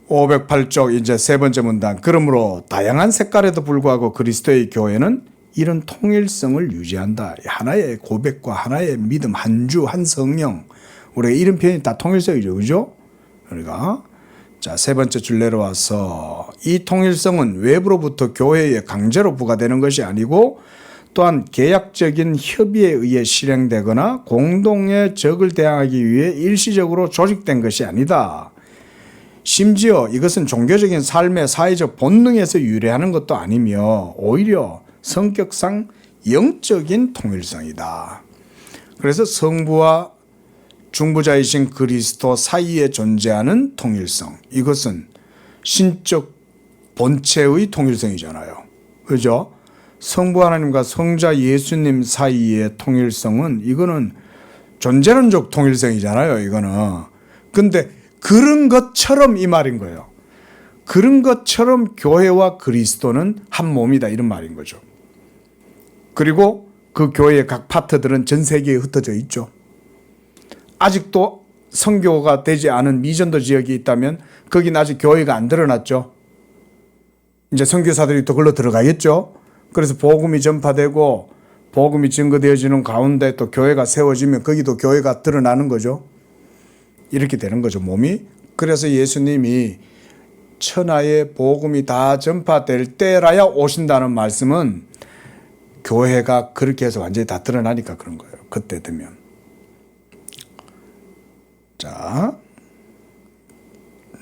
508쪽 이제 세 번째 문단. 그러므로 다양한 색깔에도 불구하고 그리스도의 교회는 이런 통일성을 유지한다. 하나의 고백과 하나의 믿음, 한 주, 한 성령. 우리가 이런 표현이 다 통일성이죠. 그죠? 우리가. 자, 세 번째 줄 내려와서 이 통일성은 외부로부터 교회에 강제로 부과되는 것이 아니고 또한 계약적인 협의에 의해 실행되거나 공동의 적을 대항하기 위해 일시적으로 조직된 것이 아니다. 심지어 이것은 종교적인 삶의 사회적 본능에서 유래하는 것도 아니며 오히려 성격상 영적인 통일성이다. 그래서 성부와 중보자이신 그리스도 사이에 존재하는 통일성. 이것은 신적 본체의 통일성이잖아요. 그죠? 성부 하나님과 성자 예수님 사이의 통일성은 이거는 존재론적 통일성이잖아요. 이거는. 근데 그런 것처럼 이 말인 거예요. 그런 것처럼 교회와 그리스도는 한 몸이다 이런 말인 거죠. 그리고 그 교회의 각 파트들은 전 세계에 흩어져 있죠. 아직도 선교가 되지 않은 미전도 지역이 있다면 거기는 아직 교회가 안 드러났죠. 이제 선교사들이 또 걸로 들어가겠죠. 그래서 복음이 전파되고 복음이 증거되어지는 가운데 또 교회가 세워지면 거기도 교회가 드러나는 거죠. 이렇게 되는 거죠, 몸이. 그래서 예수님이 천하의 복음이 다 전파될 때라야 오신다는 말씀은 교회가 그렇게 해서 완전히 다 드러나니까 그런 거예요. 그때 되면. 자,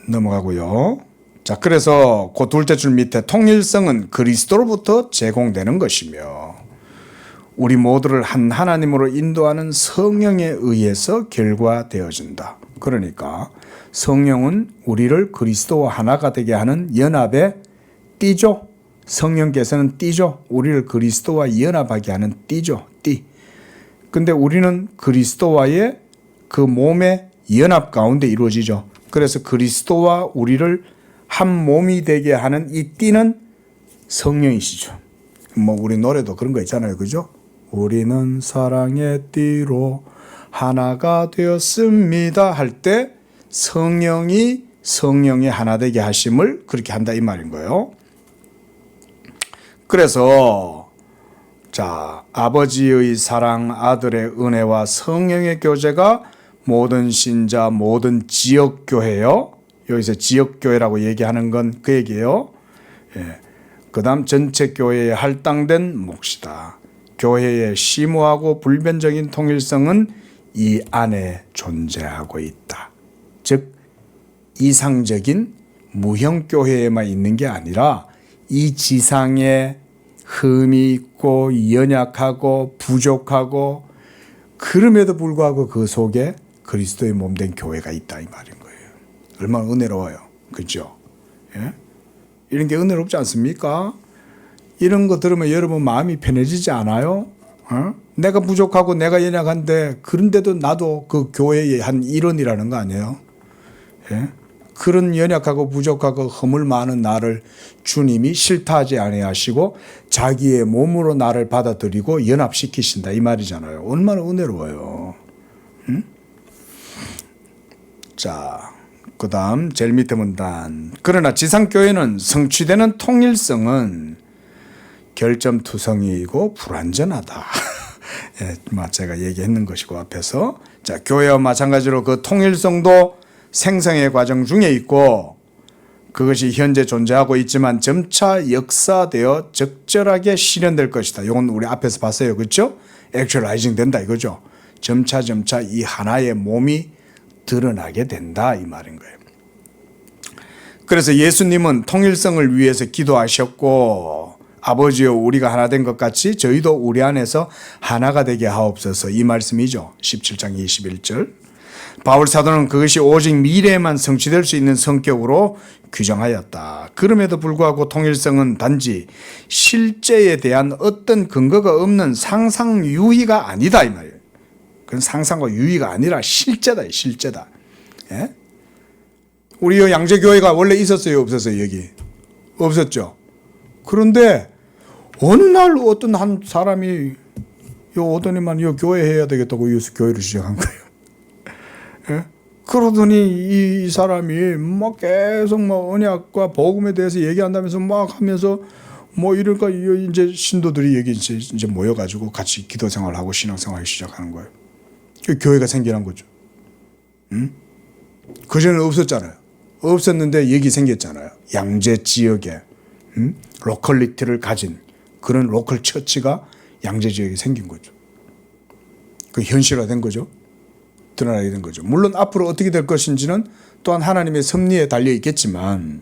넘어가고요. 자, 그래서 그 둘째 줄 밑에 통일성은 그리스도로부터 제공되는 것이며 우리 모두를 한 하나님으로 인도하는 성령에 의해서 결과되어진다. 그러니까 성령은 우리를 그리스도와 하나가 되게 하는 연합의 띠죠. 성령께서는 띠죠. 우리를 그리스도와 연합하게 하는 띠죠. 띠. 근데 우리는 그리스도와의 그 몸의 연합 가운데 이루어지죠. 그래서 그리스도와 우리를 한 몸이 되게 하는 이 띠는 성령이시죠. 뭐 우리 노래도 그런 거 있잖아요. 그죠? 우리는 사랑의 띠로 하나가 되었습니다 할 때 성령이 성령의 하나 되게 하심을 그렇게 한다 이 말인 거예요. 그래서 자, 아버지의 사랑, 아들의 은혜와 성령의 교제가 모든 신자, 모든 지역교회요. 여기서 지역교회라고 얘기하는 건 그 얘기예요. 예. 그 다음 전체 교회에 할당된 몫이다. 교회의 심오하고 불변적인 통일성은 이 안에 존재하고 있다. 즉 이상적인 무형교회에만 있는 게 아니라 이 지상에 흠이 있고 연약하고 부족하고 그럼에도 불구하고 그 속에 그리스도의 몸된 교회가 있다 이 말인 거예요. 얼마나 은혜로워요. 그렇죠? 예? 이런 게 은혜롭지 않습니까? 이런 거 들으면 여러분 마음이 편해지지 않아요? 어? 내가 부족하고 내가 연약한데 그런데도 나도 그 교회의 한 일원이라는 거 아니에요? 예? 그런 연약하고 부족하고 허물 많은 나를 주님이 싫다하지 아니하시고 자기의 몸으로 나를 받아들이고 연합시키신다 이 말이잖아요. 얼마나 은혜로워요. 응? 자, 그 다음 제일 밑에 문단. 그러나 지상교회는 성취되는 통일성은 결점투성이이고 불완전하다. 예, 제가 얘기했는 것이고 앞에서. 자, 교회와 마찬가지로 그 통일성도 생성의 과정 중에 있고 그것이 현재 존재하고 있지만 점차 역사되어 적절하게 실현될 것이다. 이건 우리 앞에서 봤어요. 그렇죠? 액츄얼라이징 된다 이거죠. 점차 이 하나의 몸이 드러나게 된다 이 말인 거예요. 그래서 예수님은 통일성을 위해서 기도하셨고 아버지여 우리가 하나 된 것 같이 저희도 우리 안에서 하나가 되게 하옵소서 이 말씀이죠. 17장 21절. 바울 사도는 그것이 오직 미래에만 성취될 수 있는 성격으로 규정하였다. 그럼에도 불구하고 통일성은 단지 실제에 대한 어떤 근거가 없는 상상유의가 아니다 이 말이에요. 그건 상상과 유의가 아니라 실제다. 실제다. 예? 우리 양재교회가 원래 있었어요 없었어요 여기? 없었죠. 그런데 어느 날 어떤 한 사람이 요 오더니만 요 교회 해야 되겠다고 여기서 교회를 시작한 거예요. 예? 그러더니 이 사람이 막 계속 막 언약과 복음에 대해서 얘기한다면서 막 하면서 뭐 이럴까 이제 신도들이 여기 이제 모여가지고 같이 기도 생활하고 신앙 생활을 시작하는 거예요. 교회가 생겨난 거죠. 응? 그전에는 없었잖아요. 없었는데 여기 생겼잖아요. 양재 지역에 로컬리티를 가진 그런 로컬 처치가 양재 지역에 생긴 거죠. 그 현실화된 거죠. 드러나게 된 거죠. 물론 앞으로 어떻게 될 것인지는 또한 하나님의 섭리에 달려 있겠지만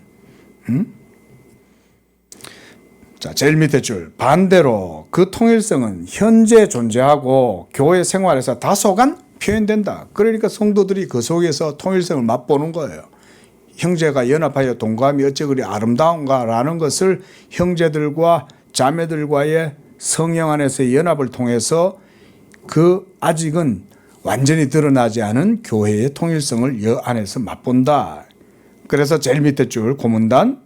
자, 제일 밑에 줄 반대로 그 통일성은 현재 존재하고 교회 생활에서 다소간 표현된다. 그러니까 성도들이 그 속에서 통일성을 맛보는 거예요. 형제가 연합하여 동감이 어째 그리 아름다운가라는 것을 형제들과 자매들과의 성령 안에서의 연합을 통해서 그 아직은 완전히 드러나지 않은 교회의 통일성을 여 안에서 맛본다. 그래서 제일 밑에 줄 고문단,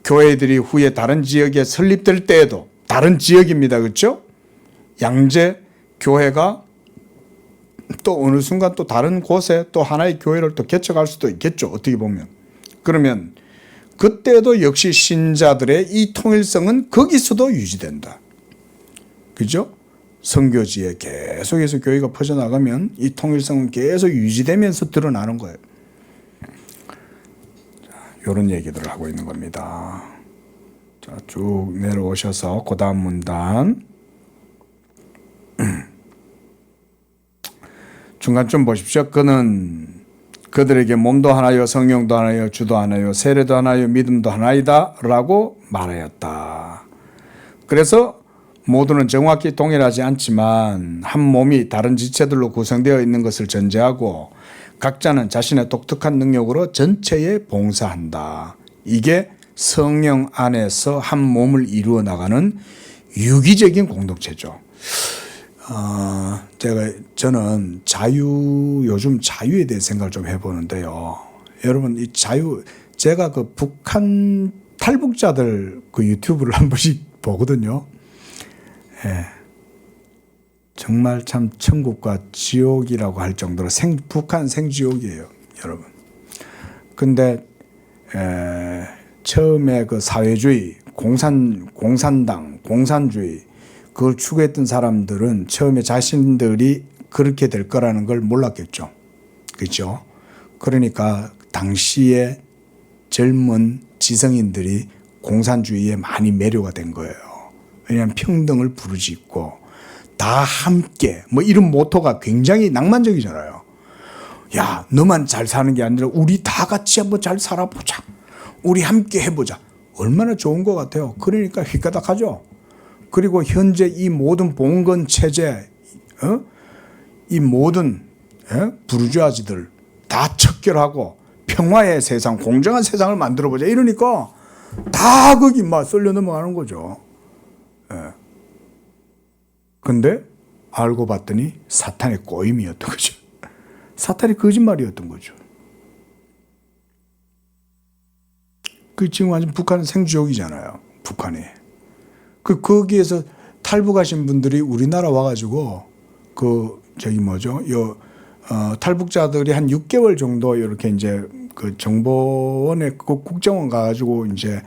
교회들이 후에 다른 지역에 설립될 때에도 다른 지역입니다. 그렇죠? 양재 교회가 또 어느 순간 또 다른 곳에 또 하나의 교회를 또 개척할 수도 있겠죠. 어떻게 보면. 그러면 그때도 역시 신자들의 이 통일성은 거기서도 유지된다. 그죠? 선교지에 계속해서 교회가 퍼져나가면 이 통일성은 계속 유지되면서 드러나는 거예요. 이런 얘기들을 하고 있는 겁니다. 자, 쭉 내려오셔서 그 다음 문단 중간쯤 보십시오. 그는 그들에게 몸도 하나요 성령도 하나요 주도 하나요 세례도 하나요 믿음도 하나이다 라고 말하였다. 그래서 모두는 정확히 동일하지 않지만 한 몸이 다른 지체들로 구성되어 있는 것을 전제하고 각자는 자신의 독특한 능력으로 전체에 봉사한다. 이게 성령 안에서 한 몸을 이루어 나가는 유기적인 공동체죠. 저는 요즘 자유에 대해 생각을 좀 해보는데요. 여러분, 이 자유, 제가 그 북한 탈북자들 그 유튜브를 한 번씩 보거든요. 예. 정말 참 천국과 지옥이라고 할 정도로 북한 생지옥이에요, 여러분. 근데, 처음에 그 사회주의, 공산당, 공산주의, 그걸 추구했던 사람들은 처음에 자신들이 그렇게 될 거라는 걸 몰랐겠죠. 그렇죠? 그러니까 당시에 젊은 지성인들이 공산주의에 많이 매료가 된 거예요. 왜냐하면 평등을 부르짖고 다 함께 뭐 이런 모토가 굉장히 낭만적이잖아요. 야, 너만 잘 사는 게 아니라 우리 다 같이 한번 잘 살아보자. 우리 함께 해보자. 얼마나 좋은 것 같아요. 그러니까 휘가닥하죠. 그리고 현재 이 모든 봉건 체제, 이 모든 부르주아지들 다 척결하고 평화의 세상, 공정한 세상을 만들어보자 이러니까 다 거기 막 쏠려 넘어가는 거죠. 근데 알고 봤더니 사탄의 꼬임이었던 거죠. 사탄의 거짓말이었던 거죠. 그 지금 완전 북한은 생지옥이잖아요. 북한이. 거기에서 탈북하신 분들이 우리나라 와가지고 탈북자들이 한 6개월 정도 이렇게 이제 그 정보원에 그 국정원 가가지고 이제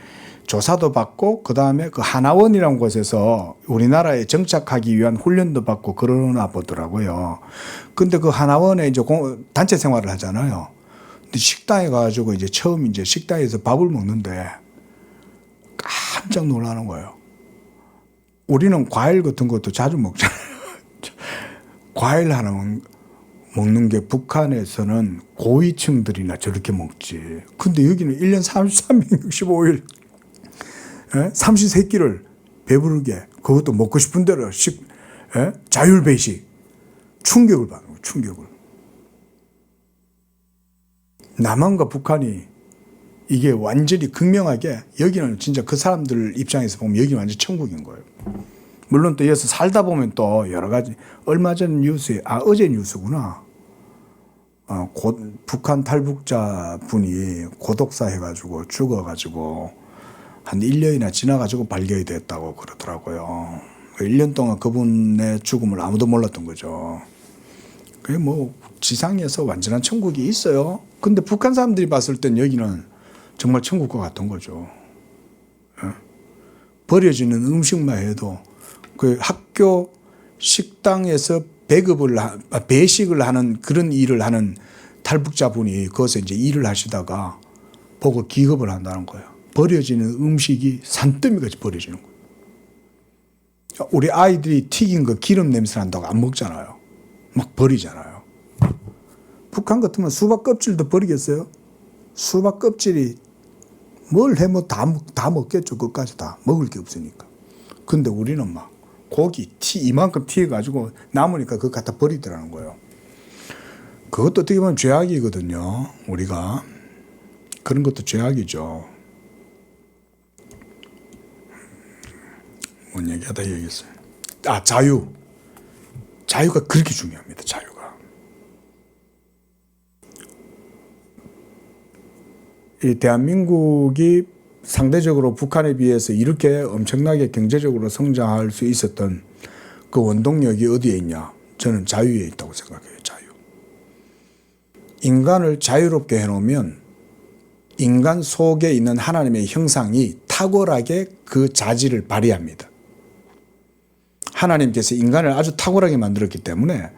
조사도 받고 그 다음에 그 하나원이라는 곳에서 우리나라에 정착하기 위한 훈련도 받고 그러나 보더라고요. 근데 그 하나원에 이제 단체 생활을 하잖아요. 근데 식당에 가가지고 이제 처음 이제 식당에서 밥을 먹는데 깜짝 놀라는 거예요. 우리는 과일 같은 것도 자주 먹잖아요. 과일 하나 먹는 게 북한에서는 고위층들이나 저렇게 먹지. 근데 여기는 1년 365일 30세끼를 배부르게 그것도 먹고 싶은 대로 자율배식 충격을 받는 거예요. 충격을. 남한과 북한이 이게 완전히 극명하게 여기는 진짜 그 사람들 입장에서 보면 여기는 완전 천국인 거예요. 물론 또 여기서 살다 보면 또 여러 가지 얼마 전 뉴스에 어제 뉴스구나. 북한 탈북자 분이 고독사 해가지고 죽어가지고 한 1년이나 지나가지고 발견이 됐다고 그러더라고요. 1년 동안 그분의 죽음을 아무도 몰랐던 거죠. 그게 뭐 지상에서 완전한 천국이 있어요. 근데 북한 사람들이 봤을 땐 여기는 정말 천국과 같은 거죠. 버려지는 음식만 해도 그 학교 식당에서 배식을 하는 그런 일을 하는 탈북자분이 거기서 이제 일을 하시다가 보고 기겁을 한다는 거예요. 버려지는 음식이 산더미같이 버려지는 거예요. 우리 아이들이 튀긴 거 기름 냄새 난다고 안 먹잖아요. 막 버리잖아요. 북한 같으면 수박 껍질도 버리겠어요? 수박 껍질이 뭘 해면 다 먹겠죠. 그것까지 다 먹을 게 없으니까. 근데 우리는 막 고기 이만큼 튀어가지고 남으니까 그거 갖다 버리더라는 거예요. 그것도 어떻게 보면 죄악이거든요. 우리가 그런 것도 죄악이죠. 뭔 얘기하다 얘기했어요. 자유가 그렇게 중요합니다. 자유가. 이 대한민국이 상대적으로 북한에 비해서 이렇게 엄청나게 경제적으로 성장할 수 있었던 그 원동력이 어디에 있냐? 저는 자유에 있다고 생각해요. 자유. 인간을 자유롭게 해놓으면 인간 속에 있는 하나님의 형상이 탁월하게 그 자질을 발휘합니다. 하나님께서 인간을 아주 탁월하게 만들었기 때문에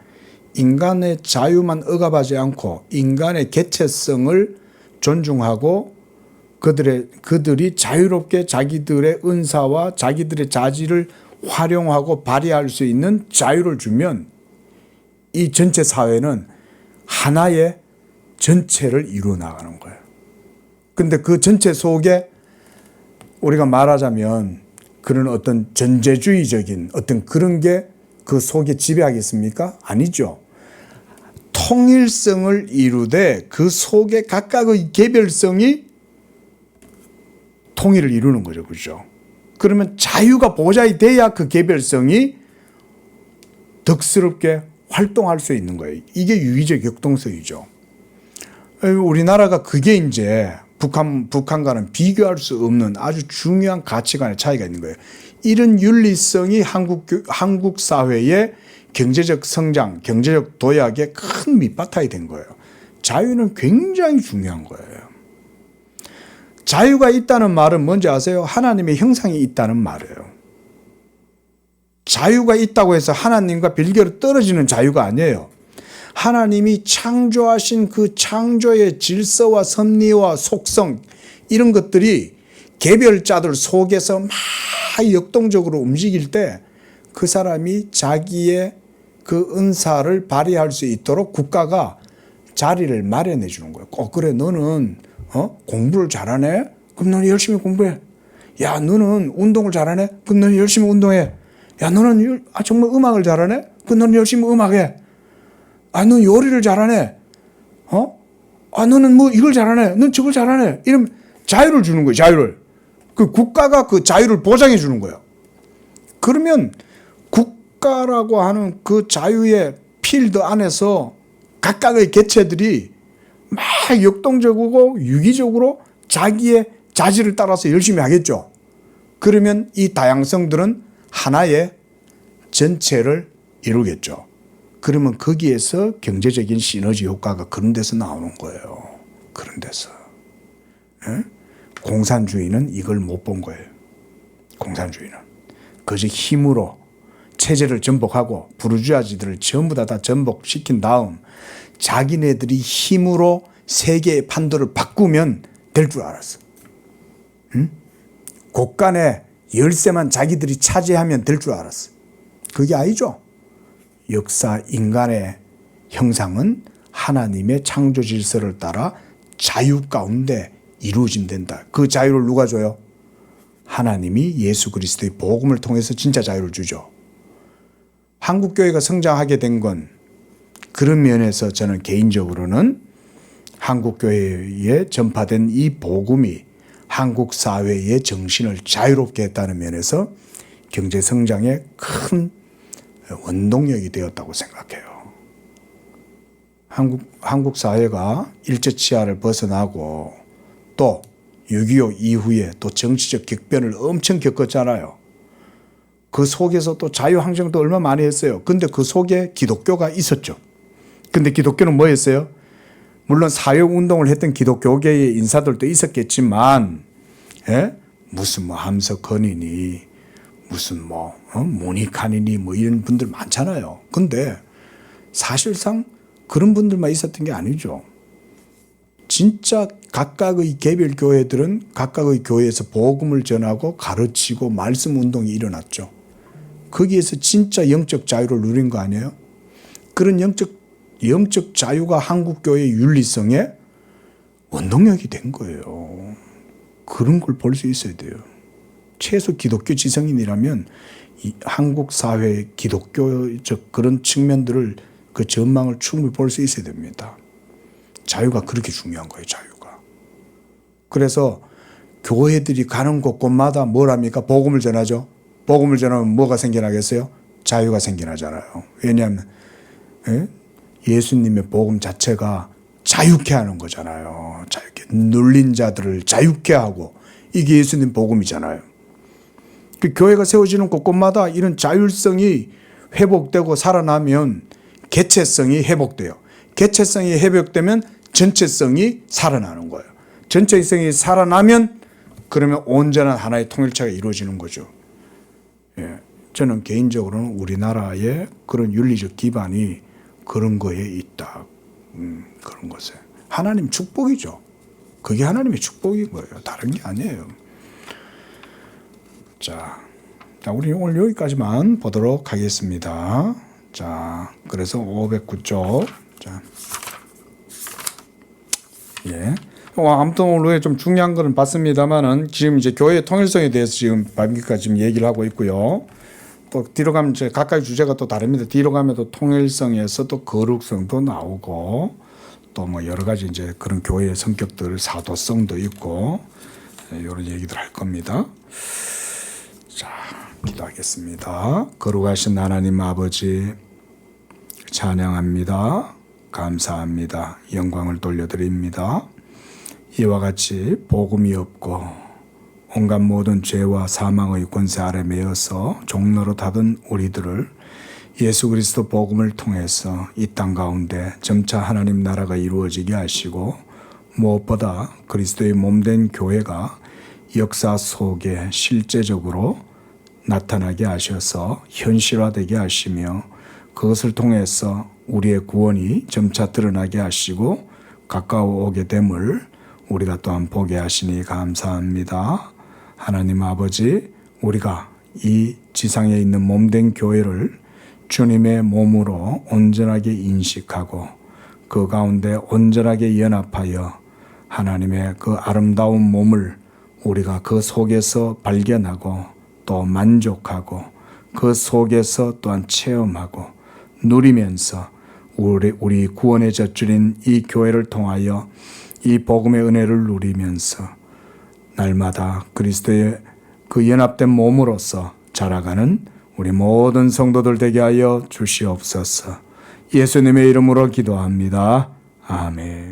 인간의 자유만 억압하지 않고 인간의 개체성을 존중하고 그들이 자유롭게 자기들의 은사와 자기들의 자질을 활용하고 발휘할 수 있는 자유를 주면 이 전체 사회는 하나의 전체를 이루어 나가는 거예요. 근데 그 전체 속에 우리가 말하자면 그런 어떤 전제주의적인 어떤 그런 게 그 속에 지배하겠습니까? 아니죠. 통일성을 이루되 그 속에 각각의 개별성이 통일을 이루는 거죠. 그렇죠? 그러면 자유가 보장이 돼야 그 개별성이 덕스럽게 활동할 수 있는 거예요. 이게 유의적 역동성이죠. 우리나라가 그게 이제 북한과는 비교할 수 없는 아주 중요한 가치관의 차이가 있는 거예요. 이런 윤리성이 한국 사회의 경제적 성장, 경제적 도약에 큰 밑바탕이 된 거예요. 자유는 굉장히 중요한 거예요. 자유가 있다는 말은 뭔지 아세요? 하나님의 형상이 있다는 말이에요. 자유가 있다고 해서 하나님과 별개로 떨어지는 자유가 아니에요. 하나님이 창조하신 그 창조의 질서와 섭리와 속성 이런 것들이 개별자들 속에서 막 역동적으로 움직일 때 그 사람이 자기의 그 은사를 발휘할 수 있도록 국가가 자리를 마련해 주는 거예요. 그래 너는 공부를 잘하네? 그럼 너는 열심히 공부해. 야 너는 운동을 잘하네? 그럼 너는 열심히 운동해. 야 너는 정말 음악을 잘하네? 그럼 너는 열심히 음악해. 너는 요리를 잘하네. 너는 뭐 이걸 잘하네. 넌 저걸 잘하네. 이런 자유를 주는 거예요. 자유를. 그 국가가 그 자유를 보장해 주는 거예요. 그러면 국가라고 하는 그 자유의 필드 안에서 각각의 개체들이 막 역동적이고 유기적으로 자기의 자질을 따라서 열심히 하겠죠. 그러면 이 다양성들은 하나의 전체를 이루겠죠. 그러면 거기에서 경제적인 시너지 효과가 그런 데서 나오는 거예요. 그런 데서. 공산주의는 이걸 못 본 거예요. 공산주의는. 그저 힘으로 체제를 전복하고 부르주아지들을 전부 다 전복시킨 다음 자기네들이 힘으로 세계의 판도를 바꾸면 될 줄 알았어. 곳간의 열쇠만 자기들이 차지하면 될 줄 알았어. 그게 아니죠. 역사 인간의 형상은 하나님의 창조 질서를 따라 자유 가운데 이루어진다. 그 자유를 누가 줘요? 하나님이 예수 그리스도의 복음을 통해서 진짜 자유를 주죠. 한국교회가 성장하게 된 건 그런 면에서 저는 개인적으로는 한국교회에 전파된 이 복음이 한국 사회의 정신을 자유롭게 했다는 면에서 경제 성장에 큰 원동력이 되었다고 생각해요. 한국 사회가 일제치하를 벗어나고 또 6.25 이후에 또 정치적 격변을 엄청 겪었잖아요. 그 속에서 또 자유항쟁도 얼마 많이 했어요. 근데 그 속에 기독교가 있었죠. 근데 기독교는 뭐 했어요? 물론 사회운동을 했던 기독교계의 인사들도 있었겠지만, 무슨 뭐 함석헌이니, 무슨 뭐, 모니칸이니 뭐 이런 분들 많잖아요. 근데 사실상 그런 분들만 있었던 게 아니죠. 진짜 각각의 개별 교회들은 각각의 교회에서 복음을 전하고 가르치고 말씀 운동이 일어났죠. 거기에서 진짜 영적 자유를 누린 거 아니에요? 그런 영적 자유가 한국교회의 윤리성에 원동력이 된 거예요. 그런 걸 볼 수 있어야 돼요. 최소 기독교 지성인이라면 이 한국 사회의 기독교적 그런 측면들을 그 전망을 충분히 볼 수 있어야 됩니다. 자유가 그렇게 중요한 거예요. 자유가. 그래서 교회들이 가는 곳곳마다 뭘 합니까? 복음을 전하죠. 복음을 전하면 뭐가 생겨나겠어요? 자유가 생겨나잖아요. 왜냐하면 예수님의 복음 자체가 자유케 하는 거잖아요. 자유케. 눌린 자들을 자유케 하고, 이게 예수님 복음이잖아요. 그 교회가 세워지는 곳곳마다 이런 자율성이 회복되고 살아나면 개체성이 회복돼요. 개체성이 회복되면 전체성이 살아나는 거예요. 전체성이 살아나면 그러면 온전한 하나의 통일체가 이루어지는 거죠. 예. 저는 개인적으로는 우리나라의 그런 윤리적 기반이 그런 거에 있다. 그런 것에. 하나님 축복이죠. 그게 하나님의 축복인 거예요. 다른 게 아니에요. 자, 우리 오늘 여기까지만 보도록 하겠습니다. 자, 그래서 509쪽. 자, 예. 아무튼 오늘 좀 중요한 거는 봤습니다만은 지금 이제 교회의 통일성에 대해서 지금 방금까지 지금 얘기를 하고 있고요. 또 뒤로 가면 이제 각각의 주제가 또 다릅니다. 뒤로 가면 또 통일성에서 또 거룩성도 나오고 또 뭐 여러 가지 이제 그런 교회의 성격들, 사도성도 있고 이런 얘기들 할 겁니다. 자, 기도하겠습니다. 거룩하신 하나님 아버지 찬양합니다. 감사합니다. 영광을 돌려드립니다. 이와 같이 복음이 없고 온갖 모든 죄와 사망의 권세 아래 매여서 종로로 닫은 우리들을 예수 그리스도 복음을 통해서 이 땅 가운데 점차 하나님 나라가 이루어지게 하시고 무엇보다 그리스도의 몸된 교회가 역사 속에 실제적으로 나타나게 하셔서 현실화되게 하시며 그것을 통해서 우리의 구원이 점차 드러나게 하시고 가까워 오게 됨을 우리가 또한 보게 하시니 감사합니다. 하나님 아버지, 우리가 이 지상에 있는 몸된 교회를 주님의 몸으로 온전하게 인식하고 그 가운데 온전하게 연합하여 하나님의 그 아름다운 몸을 우리가 그 속에서 발견하고 또 만족하고 그 속에서 또한 체험하고 누리면서 우리 구원의 젖줄인 이 교회를 통하여 이 복음의 은혜를 누리면서 날마다 그리스도의 그 연합된 몸으로서 자라가는 우리 모든 성도들 되게 하여 주시옵소서. 예수님의 이름으로 기도합니다. 아멘.